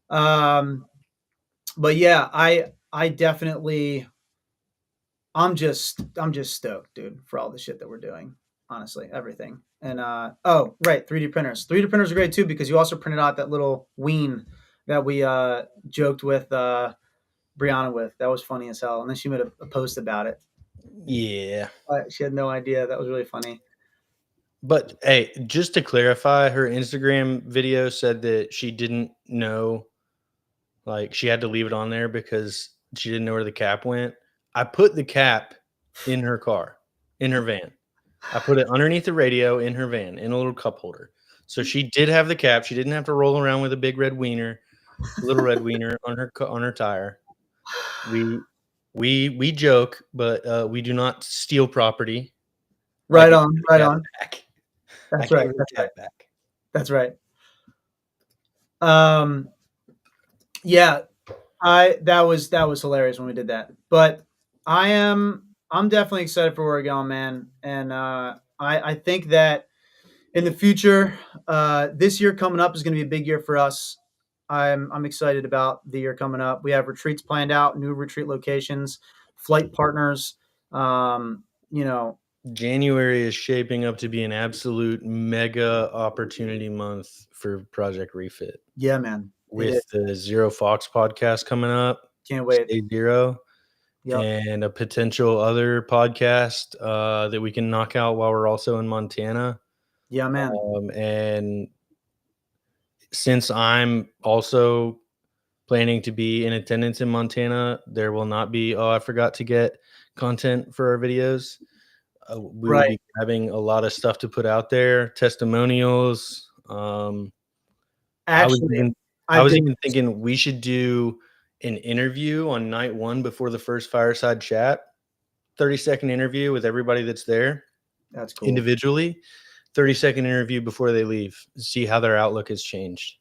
But yeah, I definitely I'm just stoked, dude, for all the shit that we're doing. Honestly, everything. And oh, right, 3D printers. 3D printers are great too because you also printed out that little ween that we joked with Brianna with. That was funny as hell. And then she made a post about it. yeah. She had no idea. That was really funny. But hey, just to clarify, her Instagram video said that she didn't know, like she had to leave it on there because She didn't know where the cap went. I put the cap in her car, in her van. I put it underneath the radio in her van in a little cup holder. So she did have the cap. She didn't have to roll around with a big red wiener, little red wiener on her tire. We we joke, but we do not steal property. I Right gave on, her the right cap on. back. I That's gave right. her the That's right. cap back. That's right. Um, yeah, I that was hilarious when we did that. But I'm definitely excited for where we're going, man. And I think that in the future, this year coming up is going to be a big year for us. I'm excited about the year coming up. We have retreats planned out, new retreat locations, flight partners. You know, January is shaping up to be an absolute mega opportunity month for Project Refit. yeah, man, it is. With the Zero Fox podcast coming up, Can't wait. Stay Zero, Yep. and a potential other podcast that we can knock out while we're also in Montana. Yeah, man. And since I'm also planning to be in attendance in Montana, there will not be, oh, I forgot to get content for our videos. We will Right. be having a lot of stuff to put out there, testimonials. I was Actually, even I I've was been. even thinking we should do an interview on night 1 before the first fireside chat, 30-second interview with everybody that's there That's cool. individually, 30-second interview before they leave, see how their outlook has changed.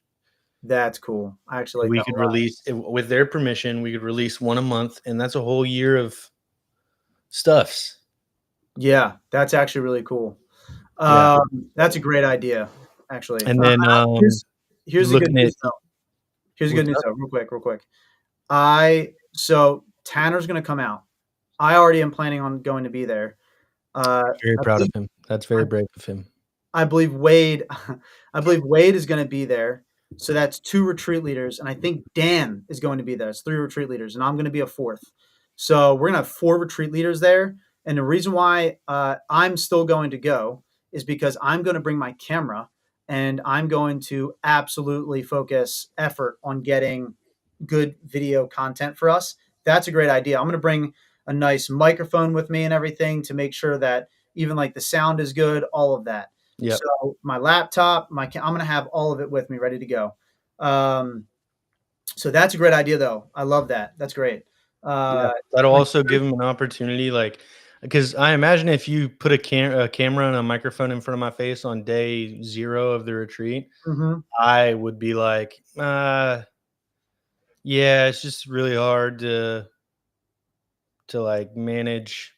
That's cool. I actually like We that a could lot. release with their permission, we could release 1 a month, and that's a whole year of stuffs. Yeah, that's actually really cool. Yeah, That's a great idea, actually. and then, Here's here's the good looking at news though. Here's the good what's news up? though, real quick. I so Tanner's gonna come out. I already am planning on going to be there. Very I proud of believe him. That's I very brave of him. I believe Wade I believe Wade is gonna be there. So that's 2 retreat leaders, and I think Dan is going to be there. It's 3 retreat leaders, and I'm gonna be a 4th. So we're gonna have 4 retreat leaders there. And the reason why I'm still going to go is because I'm gonna bring my camera and I'm going to absolutely focus effort on getting good video content for us. That's a great idea. I'm gonna bring a nice microphone with me and everything to make sure that even like the sound is good, all of that. Yep. So my laptop, I'm gonna have all of it with me, ready to go. Um, so that's a great idea, though. I love that. That's great. Yeah, Uh, that'll my also give him an opportunity, like, because I imagine if you put a camera and a microphone in front of my face on day 0 of the retreat, Mhm. I would be like, yeah, it's just really hard to, like, manage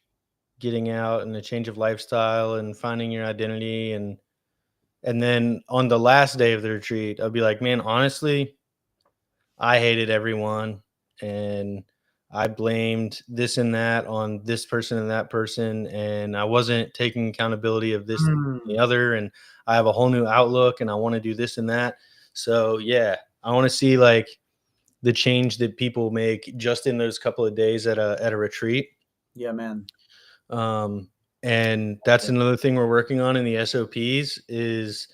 getting out and a change of lifestyle and finding your identity, and then on the last day of the retreat, I'd be like, "Man, honestly, I hated everyone, and I blamed this and that on this person and that person, and I wasn't taking accountability of this and Mm, the other, and I have a whole new outlook, and I want to do this and that." So yeah, I want to see like the change that people make just in those couple of days at a retreat. yeah, man. Um, and that's another thing we're working on in the SOPs is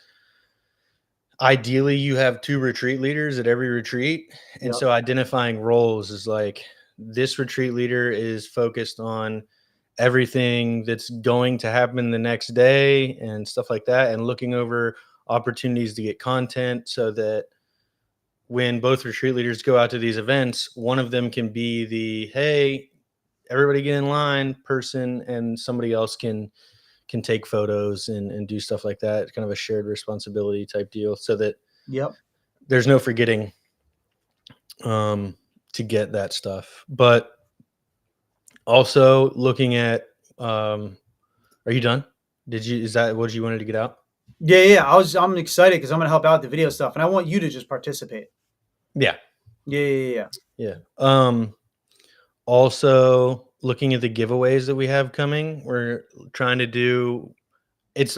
ideally you have 2 retreat leaders at every retreat, and Yep. so identifying roles is like, this retreat leader is focused on everything that's going to happen the next day and stuff like that, and looking over opportunities to get content so that when both retreat leaders go out to these events, one of them can be the, "Hey, everybody get in line" person, and somebody else can take photos and do stuff like that, kind of a shared responsibility type deal, so that Yep. there's no forgetting um, to get that stuff. But also looking at, are you done? Is that what you wanted to get out? Yeah, yeah. I'm excited because I'm gonna help out with the video stuff, and I want you to just participate. Yeah. Yeah, yeah, yeah. Yeah. Also looking at the giveaways that we have coming, we're trying to do, it's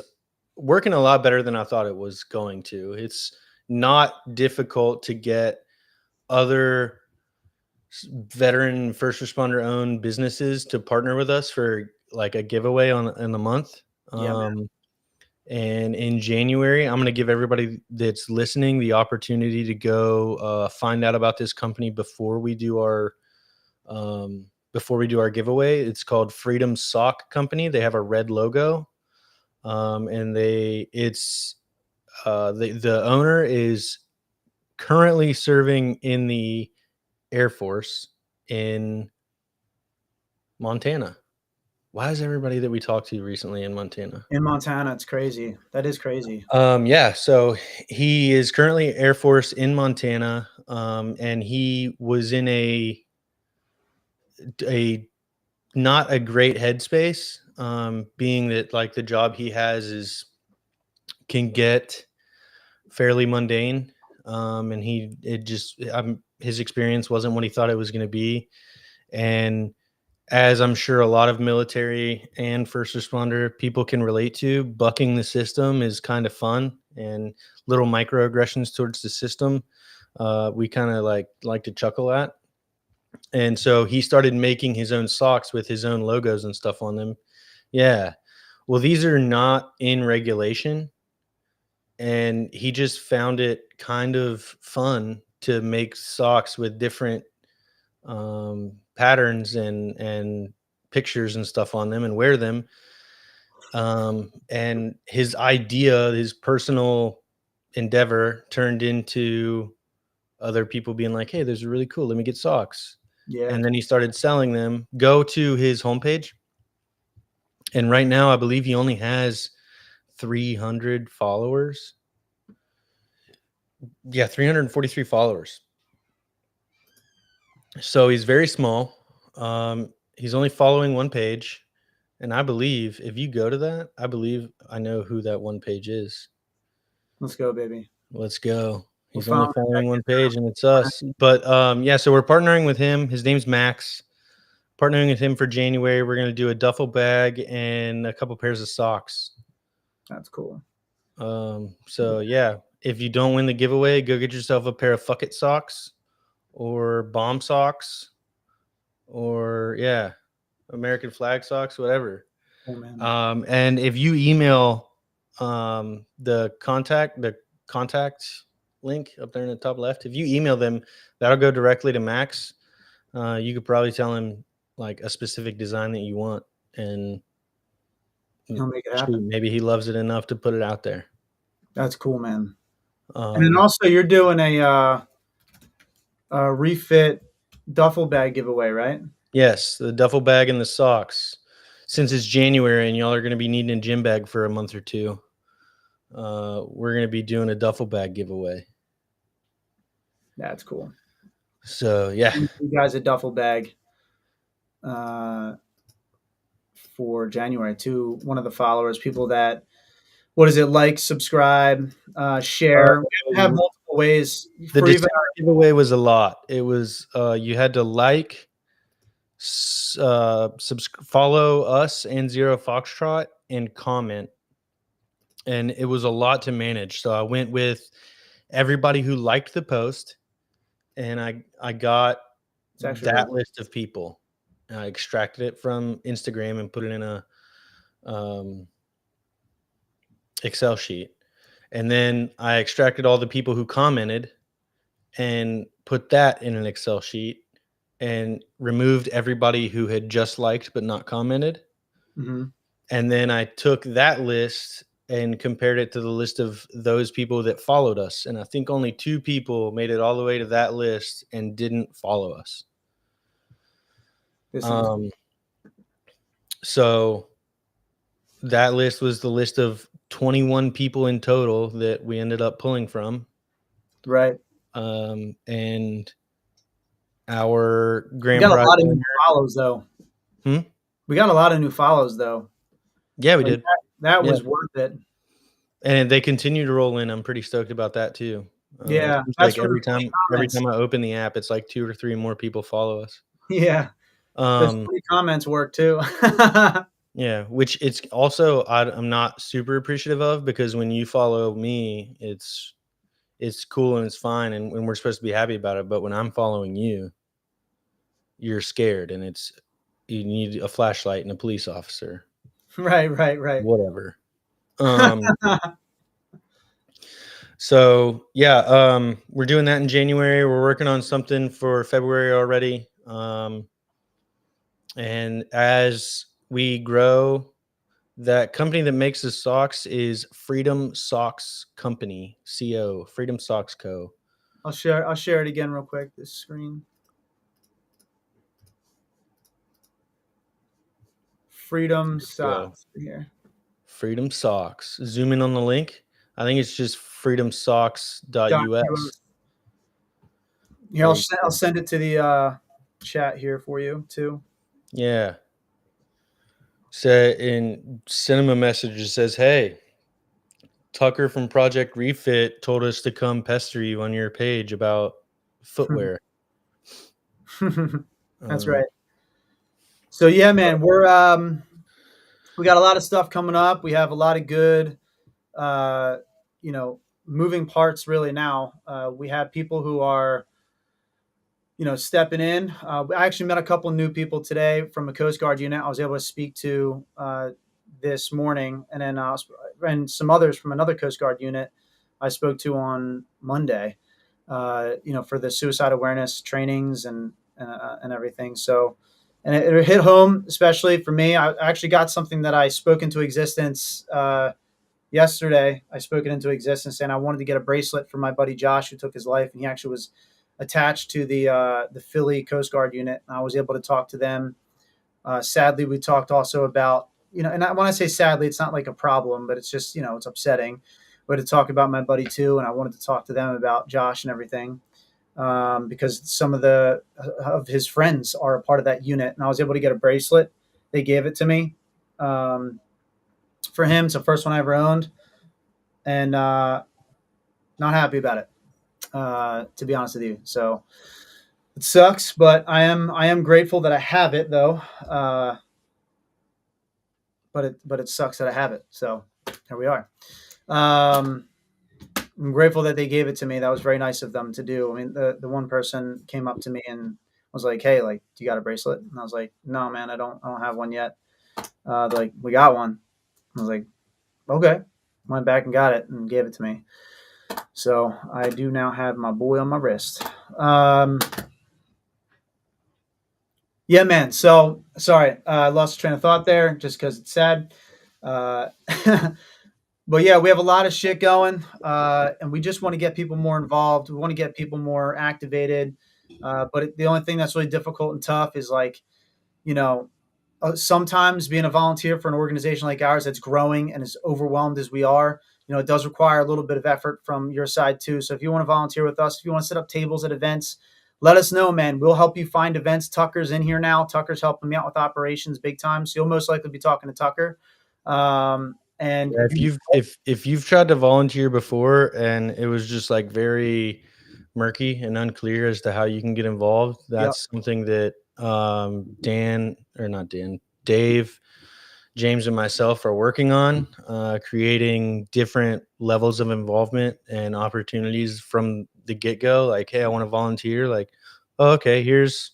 working a lot better than I thought it was going to. It's not difficult to get other veteran first responder owned businesses to partner with us for like a giveaway on in the month. Yeah, man. And in January, I'm going to give everybody that's listening the opportunity to go find out about this company before we do our before we do our giveaway. It's called Freedom Sock Company. They have a red logo, and the owner is currently serving in the Air Force in Montana. Why is everybody that we talked to recently in Montana? In Montana, it's crazy. That is crazy. Yeah, so he is currently Air Force in Montana, and he was in a not a great headspace, being that like the job he has is can get fairly mundane, and his experience wasn't what he thought it was going to be, and as I'm sure a lot of military and first responder people can relate to, bucking the system is kind of fun, and little microaggressions towards the system, we kind of like to chuckle at. And so he started making his own socks with his own logos and stuff on them. Yeah. Well, these are not in regulation, and he just found it kind of fun to make socks with different patterns and pictures and stuff on them and wear them. And his idea, his personal endeavor, turned into other people being like, "Hey, those are really cool. Let me get socks." Yeah. And then he started selling them. Go to his homepage, and right now I believe he only has 300 followers. Yeah, 343 followers. So he's very small. He's only following one page. And I believe if you go to that, I believe I know who that one page is. Let's go, baby. Let's go. We're He's only following following that one kid page and it's us. now. But yeah, so we're partnering with him. His name's Max. Partnering with him for January. We're going to do a duffel bag and a couple pairs of socks. That's cool. So yeah, if you don't win the giveaway, go get yourself a pair of fuck it socks or bomb socks or yeah, American flag socks, whatever. Oh man. And if you email the contact link up there in the top left, if you email them, that'll go directly to Max. You could probably tell him like a specific design that you want, and He'll make it shoot, happen. maybe he loves it enough to put it out there. That's cool, man. And then Um, also you're doing a refit duffel bag giveaway, right? yes, the duffel bag and the socks. Since it's January and y'all are going to be needing a gym bag for a month or two, we're going to be doing a duffel bag giveaway. That's cool. So yeah, You guys a duffel bag uh, for January to one of the followers, people that what is it like, subscribe, share. We have the multiple ways for even December giveaway was a lot. It was you had to like, follow us and Zero Foxtrot and comment, and it was a lot to manage. So I went with everybody who liked the post, and I got it's actually really that list of people. And I extracted it from Instagram and put it in a um, Excel sheet, and then I extracted all the people who commented and put that in an Excel sheet and removed everybody who had just liked but not commented. hmm And then I took that list and compared it to the list of those people that followed us. And I think only 2 people made it all the way to that list and didn't follow us. this sounds Um, so that list was the list of 21 people in total that we ended up pulling from. right. And our We grand got a prize lot of new winner. follows though. Hmm? We got a lot of new follows though. Yeah, we Like did. that Yeah. was worth it. And they continue to roll in. I'm pretty stoked about that too. It Yeah, seems that's like from the funny every comments. time I open the app, it's like 2 or 3 more people follow us. Yeah, those Um, funny comments work too. yeah, which it's also I'm not super appreciative of, because when you follow me, it's cool and it's fine, and we're supposed to be happy about it. But when I'm following you, you're scared, and you need a flashlight and a police officer, Right, right, right. whatever. Um, So yeah, we're doing that in January. We're working on something for February already. And as we grow, that company that makes the socks is Freedom Socks Company, CO, Freedom Socks Co. I'll share it again real quick. This screen. Freedom There we go. socks here. Freedom Socks. Zoom in on the link. I think it's just Dot US. freedomsocks.us. Here, There you I'll go. send it to the chat here for you too. Yeah. Send him a message that says, "Hey, Tucker from Project Refit told us to come pester you on your page about footwear." That's Um, right. So yeah, man, we got a lot of stuff coming up. We have a lot of good, uh, moving parts really now. We have people who are stepping in. I actually met a couple new people today from a Coast Guard unit. I was able to speak to this morning, and then and some others from another Coast Guard unit I spoke to on Monday. For the suicide awareness trainings and everything. So, and it hit home, especially for me. I actually got something that I spoke into existence yesterday. I spoke it into existence, and I wanted to get a bracelet for my buddy Josh, who took his life, and he actually was attached to the Philly Coast Guard unit. And I was able to talk to them. Sadly, we talked also about and when I say sadly, it's not like a problem, but it's just it's upsetting. But to talk about my buddy too, and I wanted to talk to them about Josh and everything because some of his friends are a part of that unit, and I was able to get a bracelet. They gave it to me for him. It's the first one I ever owned, and not happy about it, to be honest with you. So it sucks, but I am grateful that I have it though. But it sucks that I have it. So here we are. Um, I'm grateful that they gave it to me. That was very nice of them to do. I mean, the one person came up to me and was like, "Hey, like, do you got a bracelet?" And I was like, "No, man, I don't have one yet." They're like, "We got one." I was like, "Okay." Went back and got it and gave it to me. So I do now have my boy on my wrist. Yeah, man. So sorry, I lost train of thought there just because it's sad. Uh, but yeah, we have a lot of shit going, and we just want to get people more involved. We want to get people more activated. But the only thing that's really difficult and tough is like, you know, sometimes being a volunteer for an organization like ours that's growing and as overwhelmed as we are, it does require a little bit of effort from your side too. So if you want to volunteer with us, if you want to set up tables at events, let us know, man. We'll help you find events. Tucker's in here now. Tucker's helping me out with operations big time. So you'll most likely be talking to Tucker. And Yeah, if you, if you've tried to volunteer before and it was just like very murky and unclear as to how you can get involved, yep, that's something that Dan or not Dan, Dave, James, and myself are working on, creating different levels of involvement and opportunities from the get go. Like, hey, I want to volunteer. Like, oh, okay, here's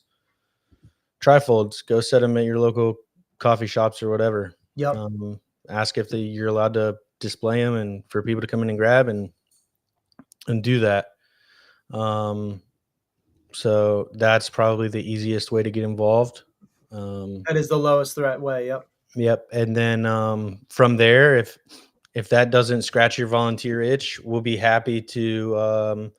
trifolds. Go set them at your local coffee shops or whatever. yep, Um, Ask if you're allowed to display them and for people to come in and grab and do that. Um, so that's probably the easiest way to get involved. Um, that is the lowest threat way. Yep, yep. And then from there, if that doesn't scratch your volunteer itch, we'll be happy to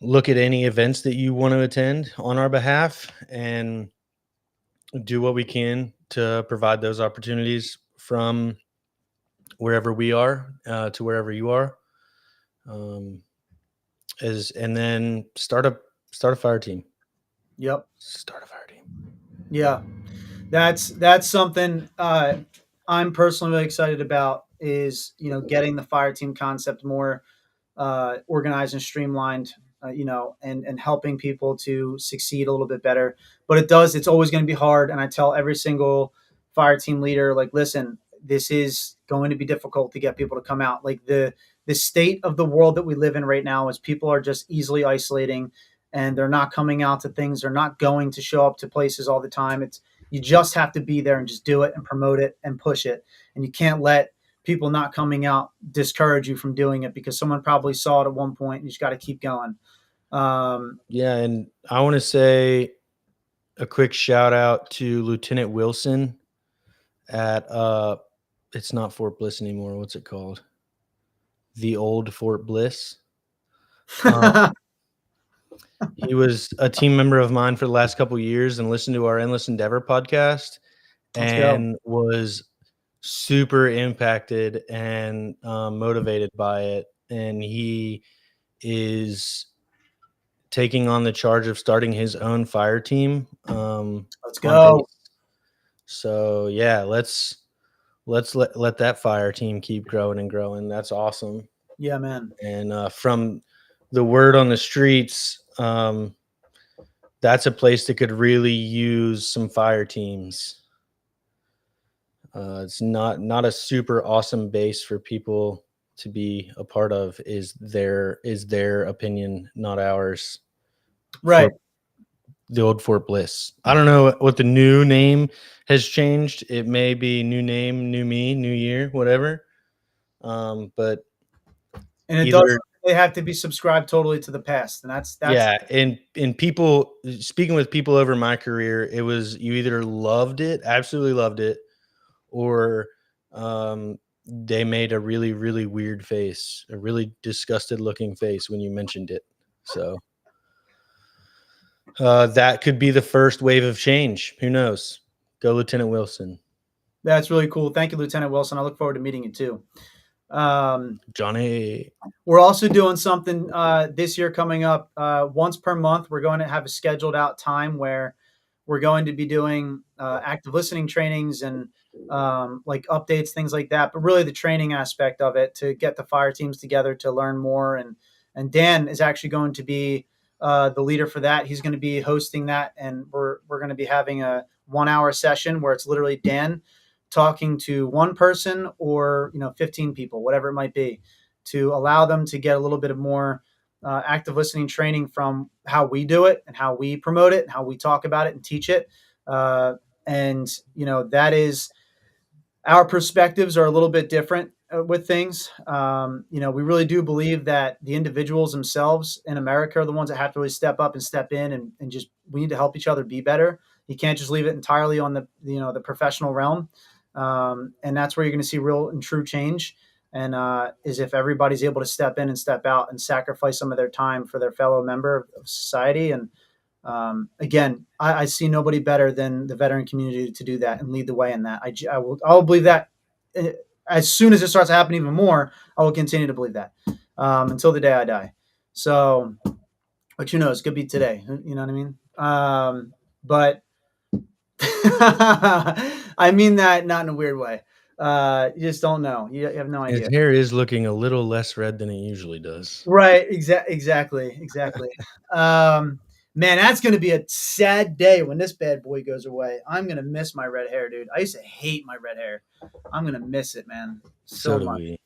look at any events that you want to attend on our behalf and do what we can to provide those opportunities from wherever we are to wherever you are. Um, and then start a fire team. yep, Start a fire team. yeah. That's something I'm personally really excited about is getting the fire team concept more organized and streamlined, and helping people to succeed a little bit better. But it's always going to be hard. And I tell every single fire team leader, like, listen, this is going to be difficult to get people to come out. Like the state of the world that we live in right now is people are just easily isolating and they're not coming out to things. They're not going to show up to places all the time. You just have to be there and just do it and promote it and push it. And you can't let people not coming out discourage you from doing it because someone probably saw it at one point. And you just got to keep going. Um, Yeah, and I want to say a quick shout out to Lieutenant Wilson at it's not Fort Bliss anymore. What's it called? The old Fort Bliss. Um, he was a team member of mine for the last couple years and listened to our Endless Endeavor podcast Let's go. and was super impacted and motivated by it. And he is taking on the charge of starting his own fire team Let's on base. go. So yeah, let's let that fire team keep growing and growing. That's awesome. Yeah, man. And from the word on the streets, that's a place that could really use some fire teams. It's not a super awesome base for people to be a part of. Is their opinion, not ours. Right. For the old Fort Bliss. I don't know what the new name has changed. It may be new name, new me, new year, whatever. But And it does. either They have to be subscribed totally to the past, and that's yeah, and people speaking with people over my career, it was you either loved it, absolutely loved it, or they made a really, really weird face, a really disgusted looking face when you mentioned it. So that could be the first wave of change. Who knows? Go Lieutenant Wilson. that's really cool. Thank you, Lieutenant Wilson. I look forward to meeting you too. Johnny. We're also doing something this year coming up. Once per month, we're going to have a scheduled out time where we're going to be doing active listening trainings and like updates, things like that. But really, the training aspect of it to get the fire teams together to learn more. And Dan is actually going to be the leader for that. He's going to be hosting that, and we're going to be having a 1 hour session where it's literally Dan talking to one person or 15 people, whatever it might be, to allow them to get a little bit of more active listening training from how we do it and how we promote it and how we talk about it and teach it. And that is, our perspectives are a little bit different with things. We really do believe that the individuals themselves in America are the ones that have to really step up and step in, and just we need to help each other be better. You can't just leave it entirely on the professional realm, and that's where you're going to see real and true change. And is if everybody's able to step in and step out and sacrifice some of their time for their fellow member of society. And again, I see nobody better than the veteran community to do that and lead the way in that. I will believe that as soon as it starts to happen even more, I will continue to believe that until the day I die. So, but who knows? Could be today. You know what I mean? But I mean that not in a weird way. You just don't know. You have no His idea. hair is looking a little less red than it usually does. Right. Exactly. Man, that's going to be a sad day when this bad boy goes away. I'm going to miss my red hair, dude. I used to hate my red hair. I'm going to miss it, man, So so do much. we.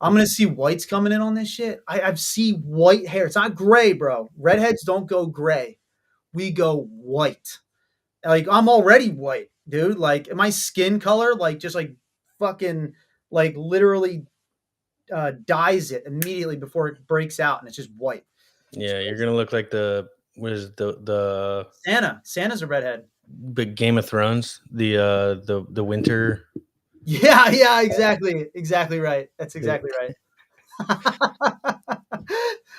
I'm going to see whites coming in on this shit. I see white hair. It's not gray, bro. Redheads don't go gray. We go white. Like, I'm already white, dude. Like, my skin color, like, just like fucking, like, literally dyes it immediately before it breaks out, and it's just white. Yeah, you're gonna look like the Santa's a redhead. big Game of Thrones, the winter. Yeah, exactly right. That's exactly right.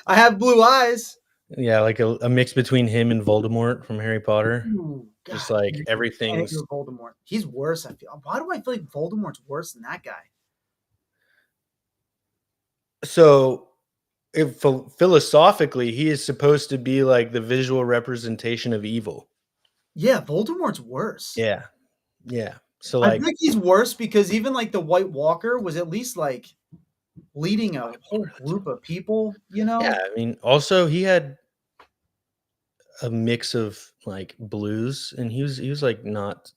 I have blue eyes. Yeah, like a mix between him and Voldemort from Harry Potter. Ooh, Just God, like and if everything's you're Voldemort, he's worse. I feel. Why do I feel like Voldemort's worse than that guy? so if philosophically he is supposed to be like the visual representation of evil. Yeah, Voldemort's worse. Yeah. Yeah. So I like think he's worse because even like the White Walker was at least like leading a whole group of people. yeah, I mean also he had a mix of like blues and he was like not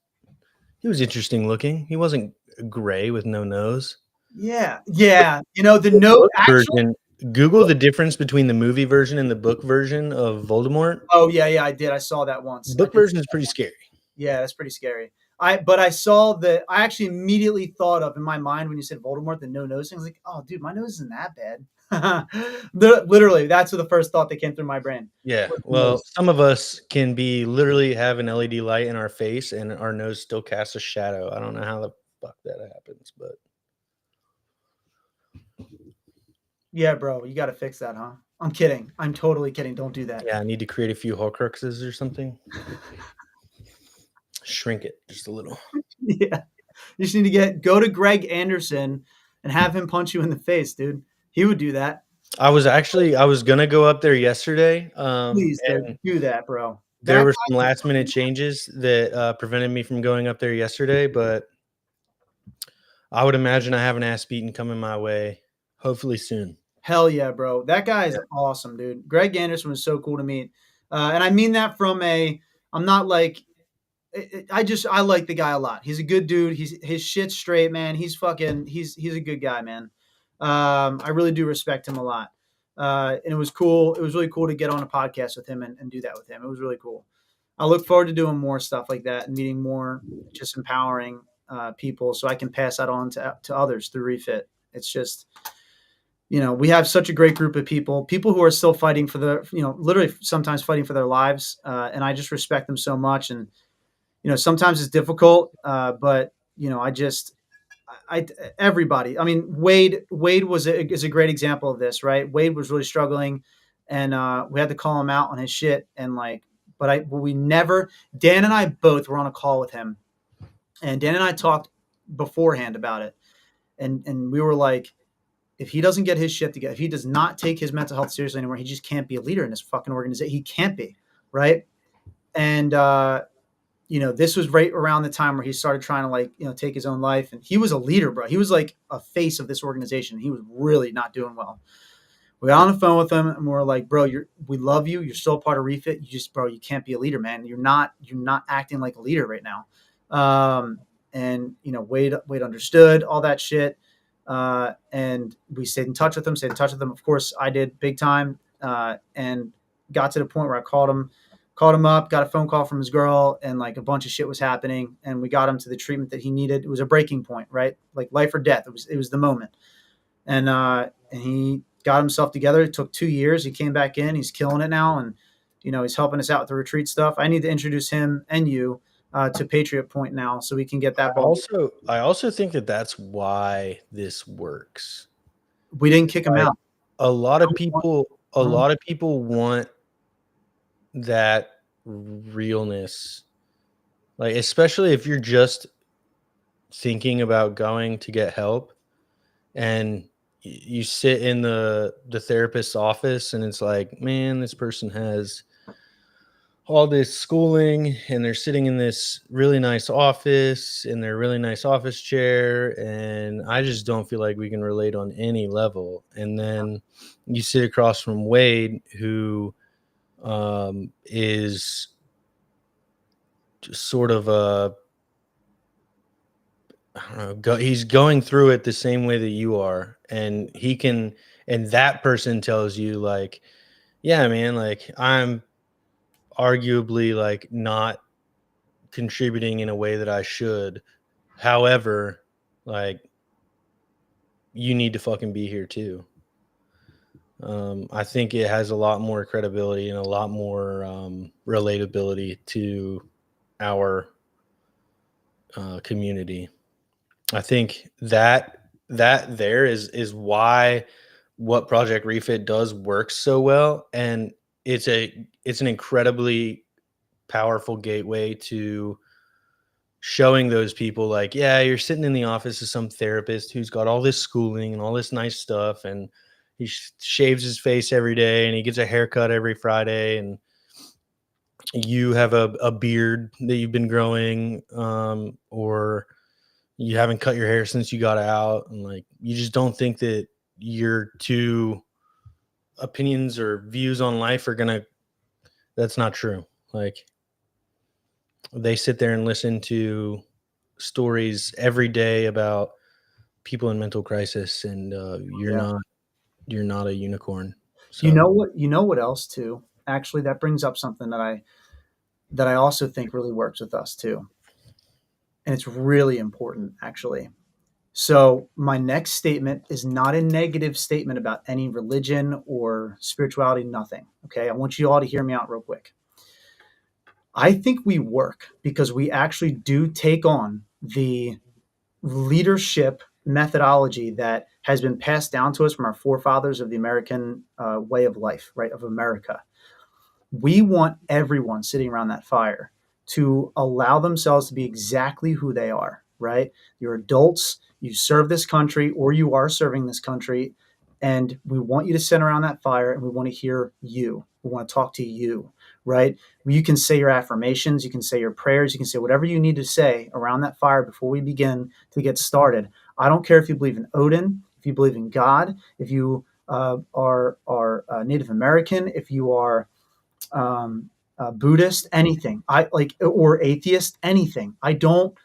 he was interesting looking. He wasn't gray with no nose. Yeah. The note Book actually. version, Google the difference between the movie version and the book version of Voldemort. Oh yeah, I did. I saw that once. I Book did. version is pretty scary. Yeah, that's pretty scary. But I saw that. I actually immediately thought of in my mind when you said Voldemort, the no nose thing. I was like, oh, dude, my nose isn't that bad. Literally, that's the first thought that came through my brain. Yeah, Was well, nose. some of us can be literally have an LED light in our face and our nose still casts a shadow. I don't know how the fuck that happens, but Yeah, bro, you got to fix that, huh? I'm kidding. I'm totally kidding. Don't do that. yeah, I need to create a few Horcruxes or something. Shrink it just a little. Yeah, you just need to go to Greg Anderson and have him punch you in the face, dude. He would do that. I was gonna go up there yesterday, Please, dude, and do that, bro. there That were some guy's a last minute fucking changes that, prevented me from going up there yesterday, but I would imagine I have an ass beating coming my way, hopefully soon. hell yeah, bro. That guy is Yeah. awesome, dude. Greg Anderson was so cool to meet, and I mean that from a. I'm not like I like the guy a lot. He's a good dude. His shit's straight, man. He's fucking he's a good guy, man. I really do respect him a lot. And it was cool. It was really cool to get on a podcast with him and do that with him. It was really cool. I look forward to doing more stuff like that and meeting more just empowering people so I can pass that on to others through Refit. It's just, we have such a great group of people who are still fighting for literally sometimes fighting for their lives. And I just respect them so much. And sometimes it's difficult, but I just, I everybody. I mean, Wade is a great example of this, right? Wade was really struggling, and we had to call him out on his shit, and like, but we never. Dan and I both were on a call with him, and Dan and I talked beforehand about it, and we were like, if he doesn't get his shit together, if he does not take his mental health seriously anymore, he just can't be a leader in this fucking organization. He can't be, right? And this was right around the time where he started trying to take his own life. And he was a leader, bro. He was like a face of this organization. He was really not doing well. We got on the phone with him and we are like, bro, we love you. You're still a part of Refit. You just, bro, you can't be a leader, man. You're not acting like a leader right now. And Wade understood all that shit. And we stayed in touch with him, Of course, I did big time. And got to the point where I called him up, got a phone call from his girl, and like a bunch of shit was happening, and we got him to the treatment that he needed. It was a breaking point, right? Like life or death. It was the moment, and he got himself together. It took 2 years. He came back in. He's killing it now, and he's helping us out with the retreat stuff. I need to introduce him and you to Patriot Point now, so we can get that ball. I also think that that's why this works. We didn't kick him Like, out. a I don't- lot of people want that realness, like, especially if you're just thinking about going to get help and you sit in the therapist's office and it's like, man, this person has all this schooling and they're sitting in this really nice office in their really nice office chair, and I just don't feel like we can relate on any level. And then you sit across from Wade, who is just sort of a, I don't know, he's going through it the same way that you are, and and that person tells you like, yeah, man, like I'm arguably like not contributing in a way that I should. However, like you need to fucking be here too. I think it has a lot more credibility and a lot more relatability to our community. I think that there is why what Project Refit does works so well, and it's an incredibly powerful gateway to showing those people like, yeah, you're sitting in the office of some therapist who's got all this schooling and all this nice stuff, and he shaves his face every day and he gets a haircut every Friday, and you have a beard that you've been growing, or you haven't cut your hair since you got out, and like you just don't think that your two opinions or views on life are gonna, that's not true. Like they sit there and listen to stories every day about people in mental crisis, and Yeah. you're not a unicorn. You So know what? You know what else too? Actually, that brings up something that I also think really works with us too, and it's really important actually. So my next statement is not a negative statement about any religion or spirituality, nothing. Okay. I want you all to hear me out real quick. I think we work because we actually do take on the leadership methodology that has been passed down to us from our forefathers of the American way of life, right? Of America. We want everyone sitting around that fire to allow themselves to be exactly who they are, right? You're adults, you serve this country or you are serving this country, and we want you to sit around that fire and we want to hear you. We want to talk to you, right? You can say your affirmations, you can say your prayers, you can say whatever you need to say around that fire before we begin to get started. I don't care if you believe in Odin, if you believe in God, if you are Native American, if you are Buddhist, anything. I like or atheist, anything. I don't.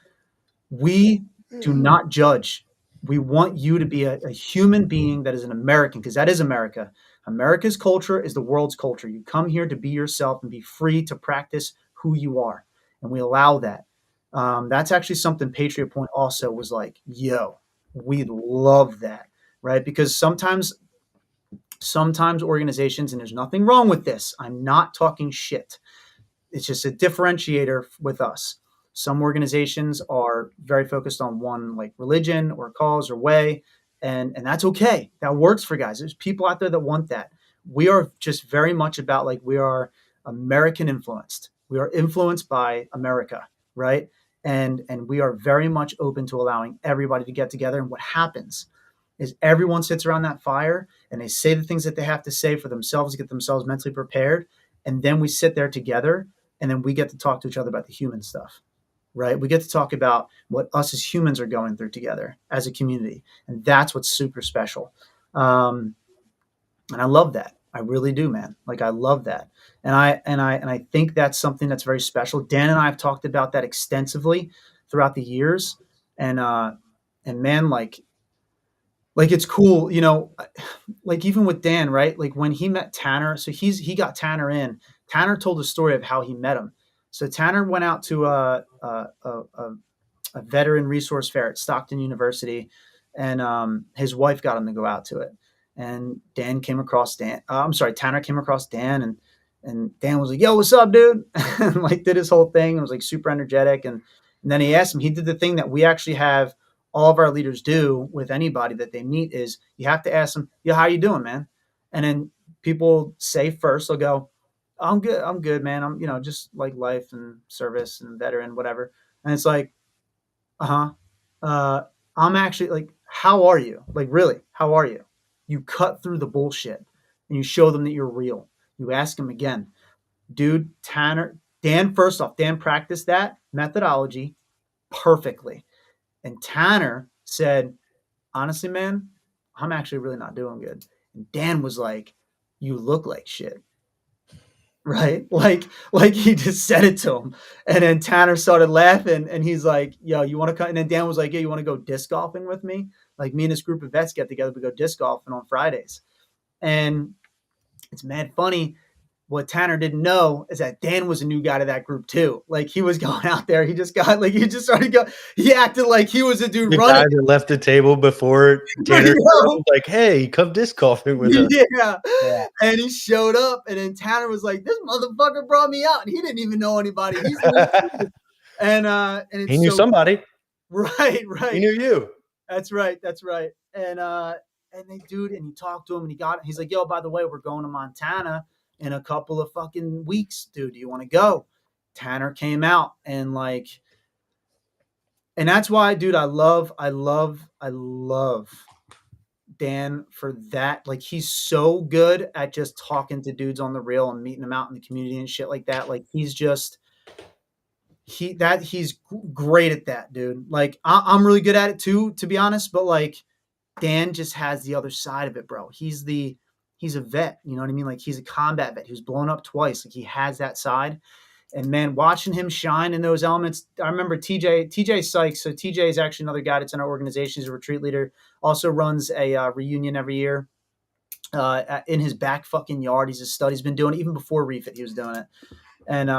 We do not judge. We want you to be a human being that is an American because that is America. America's culture is the world's culture. You come here to be yourself and be free to practice who you are, and we allow that. That's actually something Patriot Point also was like, yo, we love that, right? Because sometimes organizations, and there's nothing wrong with this. I'm not talking shit. It's just a differentiator with us. Some organizations are very focused on one like religion or cause or way, and that's okay. That works for guys. There's people out there that want that. We are just very much about like we are American influenced. We are influenced by America, right? And we are very much open to allowing everybody to get together. And what happens is everyone sits around that fire and they say the things that they have to say for themselves to get themselves mentally prepared. And then we sit there together and then we get to talk to each other about the human stuff, right? We get to talk about what us as humans are going through together as a community. And that's what's super special. And I love that. I really do, man. Like I love that. And I think that's something that's very special. Dan and I have talked about that extensively throughout the years. And man, like it's cool, like even with Dan, right? Like when he met Tanner, so he got Tanner in. Tanner told the story of how he met him. So Tanner went out to a veteran resource fair at Stockton University, and his wife got him to go out to it. And Dan came across Dan. I'm sorry, Tanner came across Dan, and Dan was like, "Yo, what's up, dude?" And like did his whole thing. It was like super energetic, and then he asked him. He did the thing that we actually have all of our leaders do with anybody that they meet is you have to ask them, "Yo, how you doing, man?" And then people say first, they'll go, I'm good, man. I'm just like life and service and veteran, whatever." And it's like, uh-huh. Uh, I'm actually like, how are you? Like, really, how are you? You cut through the bullshit and you show them that you're real. You ask them again, dude, Dan, first off, Dan practiced that methodology perfectly. And Tanner said, honestly, man, I'm actually really not doing good. And Dan was like, you look like shit. Right? Like he just said it to him. And then Tanner started laughing and he's like, yo, you want to come? And then Dan was like, yeah, you want to go disc golfing with me? Like me and this group of vets get together, we go disc golfing on Fridays. And it's mad funny. What Tanner didn't know is that Dan was a new guy to that group too. Like he was going out there. He just got like he just started go. He acted like he was a dude The running. guy that left the table before Tanner was like, "Hey, come disc golfing with us." Yeah. Yeah. And he showed up, and then Tanner was like, "This motherfucker brought me out, and he didn't even know anybody. He's new too." And He it's knew so somebody. right, He right. knew you. That's right, that's right. And then dude, and he talked to him, and he's like, "Yo, by the way, we're going to Montana in a couple of fucking weeks, dude. Do you want to go?" Tanner came out, and that's why, dude, I love Dan for that. Like he's so good at just talking to dudes on the rail and meeting them out in the community and shit like that. Like he's great at that, dude. Like I'm really good at it too, to be honest. But like Dan just has the other side of it, bro. He's a vet. You know what I mean? Like he's a combat vet. He was blown up twice. Like he has that side. And man, watching him shine in those elements, I remember TJ Sykes. So TJ is actually another guy that's in our organization. He's a retreat leader. Also runs a reunion every year in his back fucking yard. He's a stud. He's been doing it even before Refit. He was doing it. And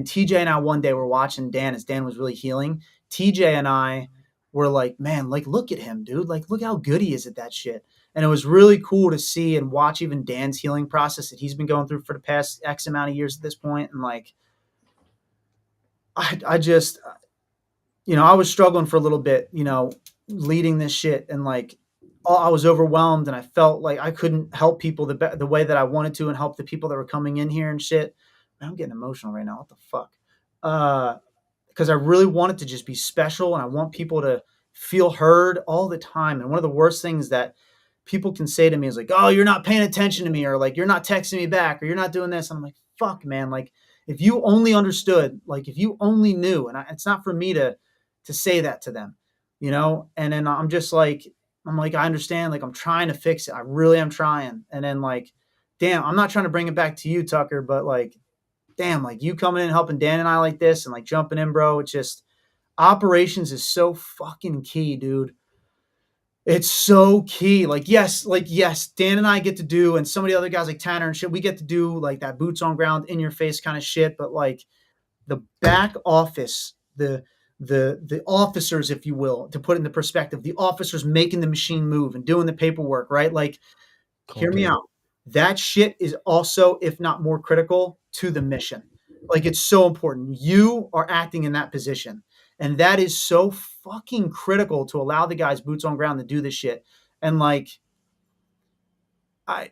TJ and I one day were watching Dan as Dan was really healing. TJ and I were like, man, like, look at him, dude. Like, look how good he is at that shit. And it was really cool to see and watch even Dan's healing process that he's been going through for the past X amount of years at this point. And like, I just, I was struggling for a little bit, leading this shit, and like, I was overwhelmed, and I felt like I couldn't help people the way that I wanted to, and help the people that were coming in here and shit. Man, I'm getting emotional right now. What the fuck? Because I really want it to just be special, and I want people to feel heard all the time. And one of the worst things that people can say to me is like, "Oh, you're not paying attention to me," or like, "You're not texting me back," or "You're not doing this." And I'm like, "Fuck, man! Like, if you only understood, like, if you only knew." And it's not for me to say that to them, And then I'm like, I understand. Like, I'm trying to fix it. I really am trying. And then like, damn, I'm not trying to bring it back to you, Tucker, but like, damn, like you coming in helping Dan and I like this and like jumping in, bro. It's just operations is so fucking key, dude. It's so key. Like yes, Dan and I get to do, and some of the other guys like Tanner and shit, we get to do like that boots on ground, in your face kind of shit. But like the back office, the officers, if you will, to put it into perspective, the officers making the machine move and doing the paperwork, right? Like, hear me Company. out. That shit is also, if not more critical, to the mission. Like, it's so important. You are acting in that position. And that is so fucking critical to allow the guys boots on ground to do this shit. And like,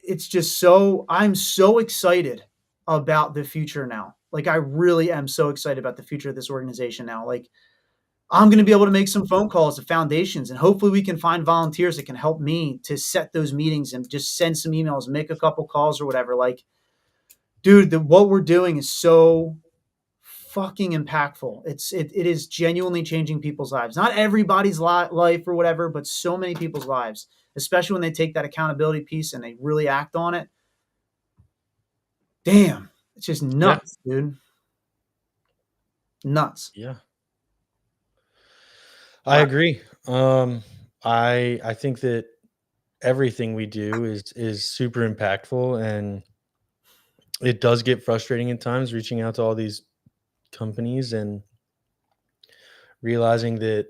it's just I'm so excited about the future now. Like, I really am so excited about the future of this organization now. Like, I'm going to be able to make some phone calls to foundations, and hopefully we can find volunteers that can help me to set those meetings and just send some emails, make a couple calls or whatever. Like, dude, what we're doing is so fucking impactful. It is genuinely changing people's lives. Not everybody's life or whatever, but so many people's lives, especially when they take that accountability piece and they really act on it. Damn, it's just Yeah. nuts, dude. Nuts. Yeah. I Uh, agree. I think that everything we do is super impactful, and it does get frustrating at times reaching out to all these companies and realizing that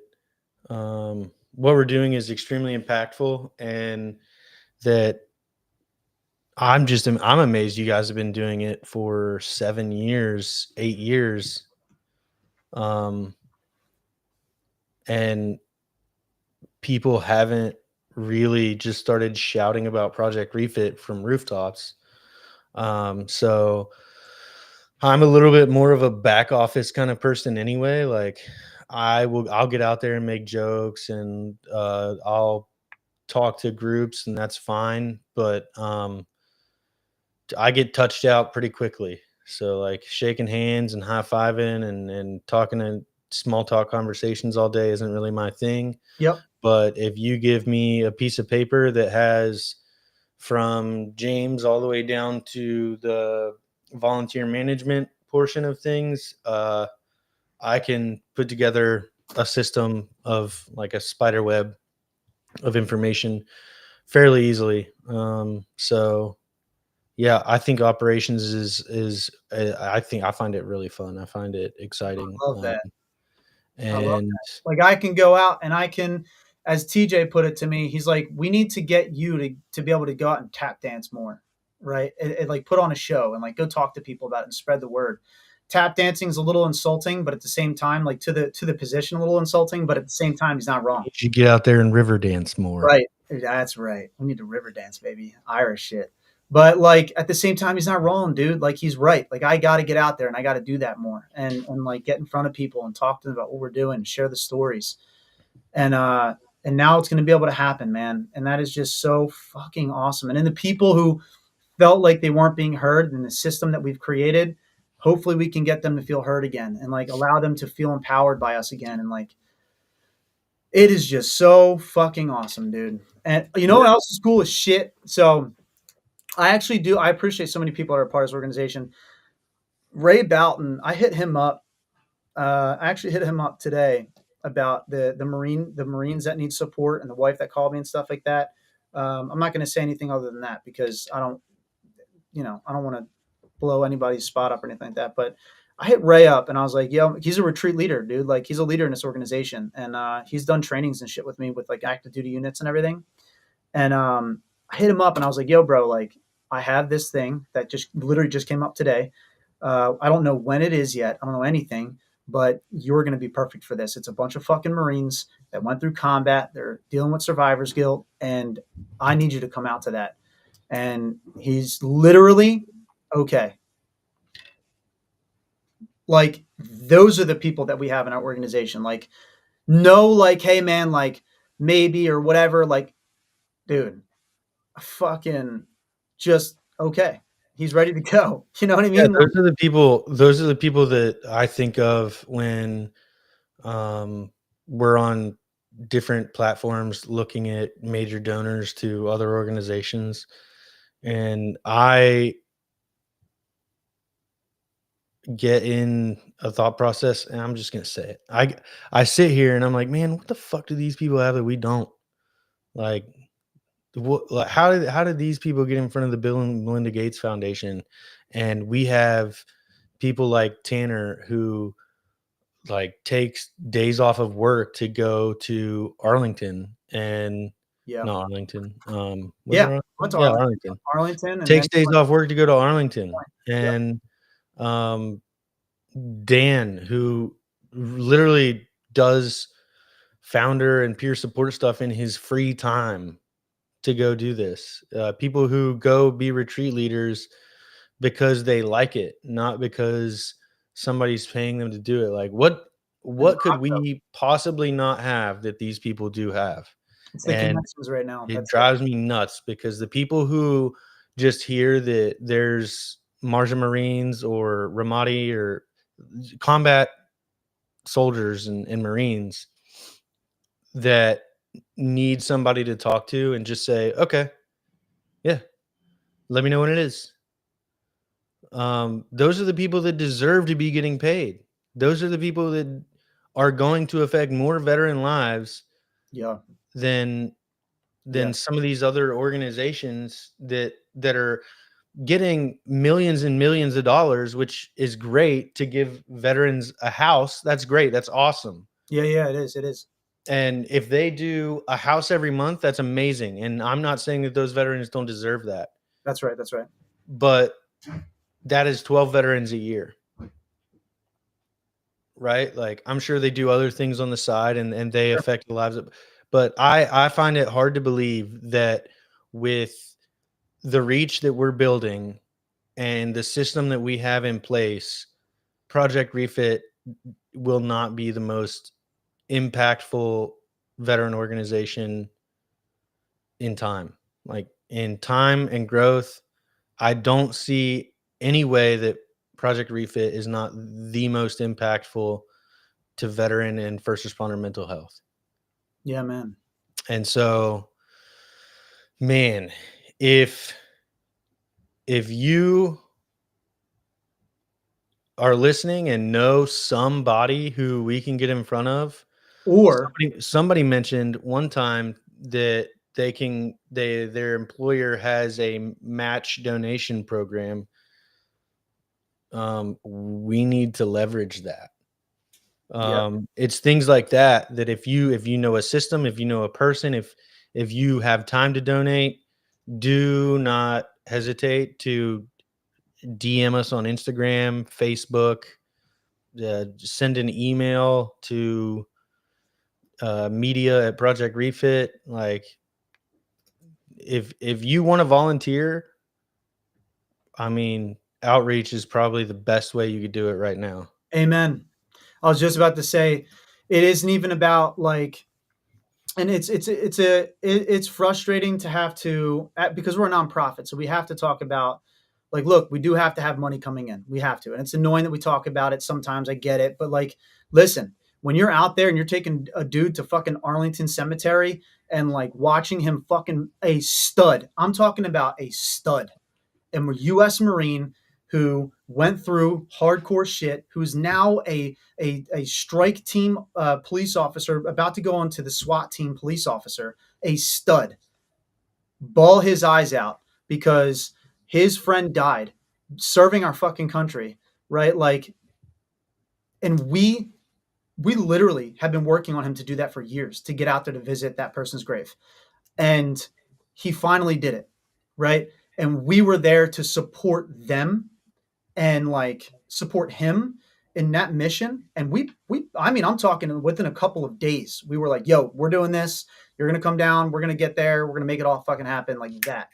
what we're doing is extremely impactful, and that I'm amazed you guys have been doing it for 7 years, 8 years, um, and people haven't really just started shouting about Project Refit from rooftops. So I'm a little bit more of a back office kind of person anyway. Like, I'll get out there and make jokes, and I'll talk to groups, and that's fine. But I get touched out pretty quickly. So like shaking hands and high fiving and talking in small talk conversations all day isn't really my thing. yep. But if you give me a piece of paper that has from James all the way down to the volunteer management portion of things, I can put together a system of like a spider web of information fairly easily. So yeah, I think operations I think I find it really fun. I find it exciting. I love that. I love And that. Like, I can go out and I can, as TJ put it to me, he's like, we need to get you to be able to go out and tap dance more, right? And like put on a show and like go talk to people about it and spread the word. Tap dancing is a little insulting, but at the same time, like to the position, a little insulting, but at the same time, he's not wrong. you should get out there and river dance more. Right. That's right. We need to river dance, baby. Irish shit. But like at the same time, he's not wrong, dude. Like, he's right. Like, I got to get out there and I got to do that more, and like get in front of people and talk to them about what we're doing, share the stories, and now it's going to be able to happen, man. And that is just so fucking awesome. And then the people who felt like they weren't being heard in the system that we've created, hopefully we can get them to feel heard again and like allow them to feel empowered by us again. And like, it is just so fucking awesome, dude. And you know Yeah. what else is cool as shit? So I appreciate so many people that are part of this organization. Ray Boughton, I hit him up. I actually hit him up today about the Marines that need support, and the wife that called me and stuff like that. I'm not going to say anything other than that because I don't want to blow anybody's spot up or anything like that. But I hit Ray up and I was like, yo, he's a retreat leader, dude. Like he's a leader in this organization. And he's done trainings and shit with me with like active duty units and everything. And I hit him up and I was like, yo, bro, like I have this thing that just literally just came up today. I don't know when it is yet. I don't know anything, but you're going to be perfect for this. It's a bunch of fucking Marines that went through combat. They're dealing with survivor's guilt. And I need you to come out to that. And he's literally, okay. Like those are the people that we have in our organization. Like, no, like, hey man, like maybe or whatever. Like, dude, fucking just okay. He's ready to go. You know what I Yeah, mean? those are the people that I think of when um, we're on different platforms looking at major donors to other organizations. And I get in a thought process, and I'm just gonna say it. I sit here and I'm like, man, what the fuck do these people have that we don't? Like, what? Like, how did these people get in front of the Bill and Melinda Gates Foundation, and we have people like Tanner who like takes days off of work to go to Arlington and Yeah. not Arlington. Was it Yeah. Went Arlington? to Yeah, Arlington, Arlington. Arlington, and then Takes days off work to go to Arlington. yep. And um Dan, who literally does founder and peer support stuff in his free time to go do this. People who go be retreat leaders because they like it, not because somebody's paying them to do it. Like And what could we possibly not have that these people do have? it's the And connections right now. it That's it. drives me nuts because the people who just hear that there's Martian Marines or Ramadi or combat soldiers and Marines that need somebody to talk to and just say, okay, yeah, let me know when it is. Those are the people that deserve to be getting paid. Those are the people that are going to affect more veteran lives Yeah. than Yeah. some of these other organizations that are getting millions and millions of dollars, which is great to give veterans a house. That's great. That's awesome. Yeah. Yeah. It is. It is. And if they do a house every month, that's amazing. And I'm not saying that those veterans don't deserve that, That's right. That's right. but that is 12 veterans a year, right? Like I'm sure they do other things on the side and they Sure. affect the lives of, but I find it hard to believe that with the reach that we're building and the system that we have in place, Project Refit will not be the most impactful veteran organization in time. Like in time and growth, I don't see any way that Project Refit is not the most impactful to veteran and first responder mental health. Yeah, man. And so, man, if you are listening and know somebody who we can get in front of, Or somebody mentioned one time that their employer has a match donation program. We need to leverage that. yeah. It's things like that that if you know a system, if you know a person, if you have time to donate, do not hesitate to DM us on Instagram, Facebook, send an email to media at Project Refit. Like if you want to volunteer, I mean, outreach is probably the best way you could do it right now. Amen. I was just about to say, it isn't even about like, and it's frustrating to have to because we're a nonprofit, so we have to talk about like, look, we do have to have money coming in. We have to, and it's annoying that we talk about it sometimes. I get it, but like, listen, when you're out there and you're taking a dude to fucking Arlington Cemetery and like watching him fucking a stud, I'm talking about a stud and U.S. Marine who went through hardcore shit, who's now a strike team police officer, about to go on to the SWAT team police officer, a stud, ball his eyes out because his friend died serving our fucking country, right? Like, And we literally have been working on him to do that for years, to get out there to visit that person's grave. And he finally did it, right? And we were there to support them and like support him in that mission. And we I mean, I'm talking within a couple of days, we were like, yo, we're doing this. You're gonna come down, we're gonna get there, we're gonna make it all fucking happen like that.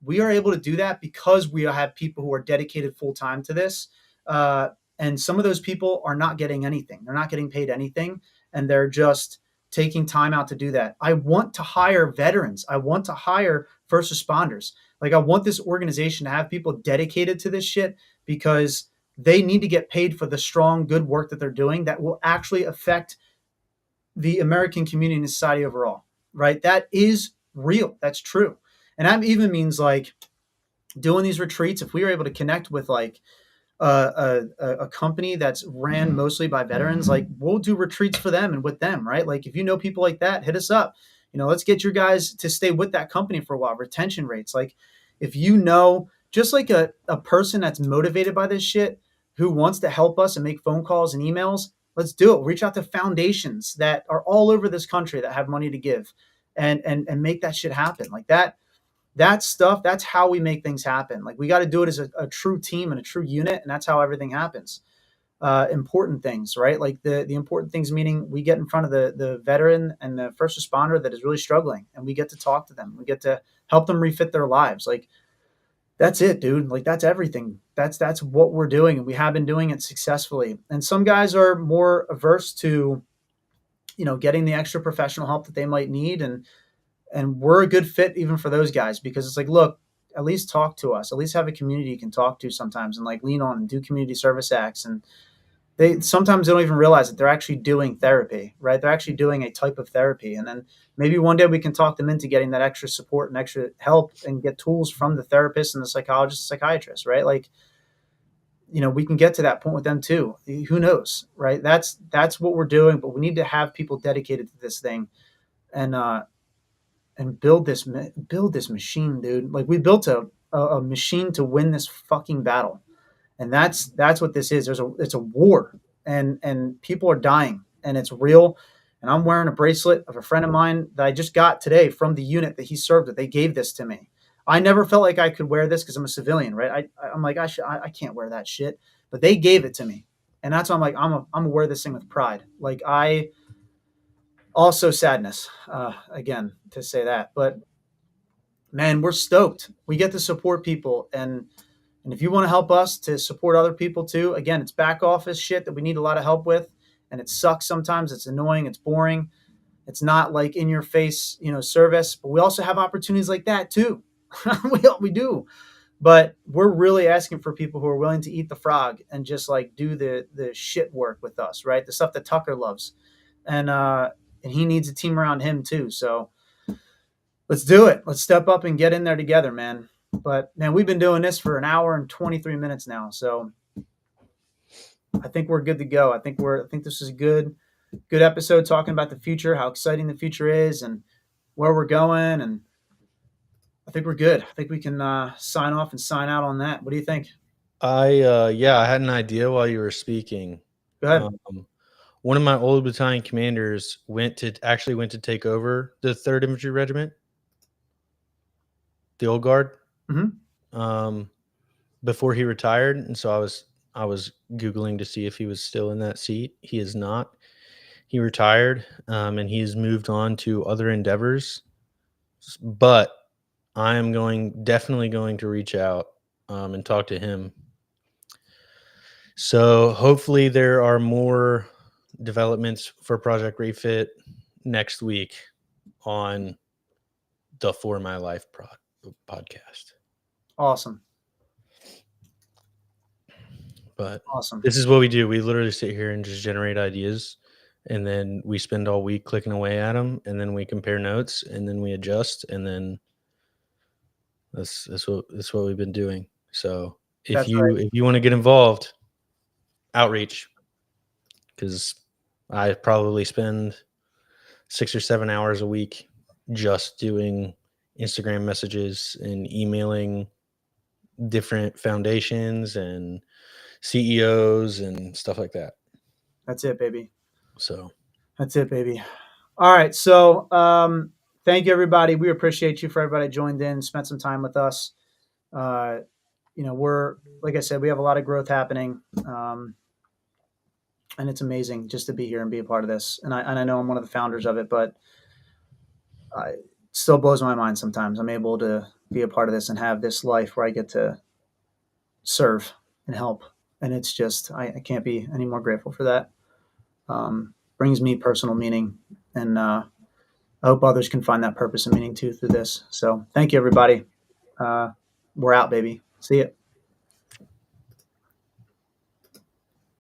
We are able to do that because we have people who are dedicated full time to this. And some of those people are not getting anything. They're not getting paid anything, and they're just taking time out to do that. I want to hire veterans. I want to hire first responders. Like, I want this organization to have people dedicated to this shit because they need to get paid for the strong, good work that they're doing that will actually affect the American community and society overall, right? That is real. That's true. And that even means like doing these retreats. If we were able to connect with like a company that's ran mostly by veterans, like we'll do retreats for them and with them, right? Like if you know people like that, hit us up. Let's get your guys to stay with that company for a while. Retention rates, like if you know, just like a person that's motivated by this shit who wants to help us and make phone calls and emails, let's do it. Reach out to foundations that are all over this country that have money to give, and make that shit happen. Like that stuff, that's how we make things happen. Like we got to do it as a true team and a true unit, and that's how everything happens. Important things, right? Like the important things, meaning we get in front of the veteran and the first responder that is really struggling, and we get to talk to them. We get to help them refit their lives. Like that's it, dude. Like that's everything. That's what we're doing, and we have been doing it successfully. And some guys are more averse to getting the extra professional help that they might need, and we're a good fit even for those guys, because it's like, look, at least talk to us, at least have a community you can talk to sometimes and like lean on and do community service acts. And they sometimes don't even realize that they're actually doing therapy, right? They're actually doing a type of therapy. And then maybe one day we can talk them into getting that extra support and extra help and get tools from the therapist and the psychologist, psychiatrist, right? Like, we can get to that point with them too. Who knows, right? That's what we're doing, but we need to have people dedicated to this thing. And build this machine, dude. Like we built a machine to win this fucking battle, and that's what this is. It's a war, and people are dying, and it's real. And I'm wearing a bracelet of a friend of mine that I just got today from the unit that he served with. They gave this to me. I never felt like I could wear this because I'm a civilian, right? I'm like I can't wear that shit, but they gave it to me, and that's why I'm like I'm gonna wear this thing with pride. Like I also sadness, again, to say that, but man, we're stoked. We get to support people, and if you want to help us to support other people too, again, it's back office shit that we need a lot of help with, and it sucks sometimes. It's annoying. It's boring. It's not like in your face, service. But we also have opportunities like that too. we do, but we're really asking for people who are willing to eat the frog and just like do the shit work with us, right? The stuff that Tucker loves, and he needs a team around him too. So let's do it. Let's step up and get in there together, man. But man, we've been doing this for an hour and 23 minutes now. So I think we're good to go. I think this is a good episode talking about the future, how exciting the future is and where we're going. And I think we're good. I think we can sign off and sign out on that. What do you think? I had an idea while you were speaking. Go ahead. Um, one of my old battalion commanders went to take over the 3rd Infantry Regiment, the old guard, Hmm. um, before he retired, and so I was googling to see if he was still in that seat. He is not. He retired, and he has moved on to other endeavors. But I am definitely going to reach out and talk to him. So hopefully there are more developments for Project Refit next week on the For My Life podcast. Awesome. But Awesome. this is what we do. We literally sit here and just generate ideas, and then we spend all week clicking away at them, and then we compare notes, and then we adjust, and then that's what we've been doing. So if That's right. you want to get involved, outreach, because I probably spend 6 or 7 hours a week just doing Instagram messages and emailing different foundations and CEOs and stuff like that. That's it, baby. So That's it, baby. All right. So, thank you, everybody. We appreciate you for everybody that joined in, spent some time with us. Uh, we're, like I said, we have a lot of growth happening. And it's amazing just to be here and be a part of this. And I know I'm one of the founders of it, but it still blows my mind sometimes. I'm able to be a part of this and have this life where I get to serve and help. And it's just, I can't be any more grateful for that. Brings me personal meaning. And I hope others can find that purpose and meaning too through this. So thank you, everybody. Uh, we're out, baby. See you.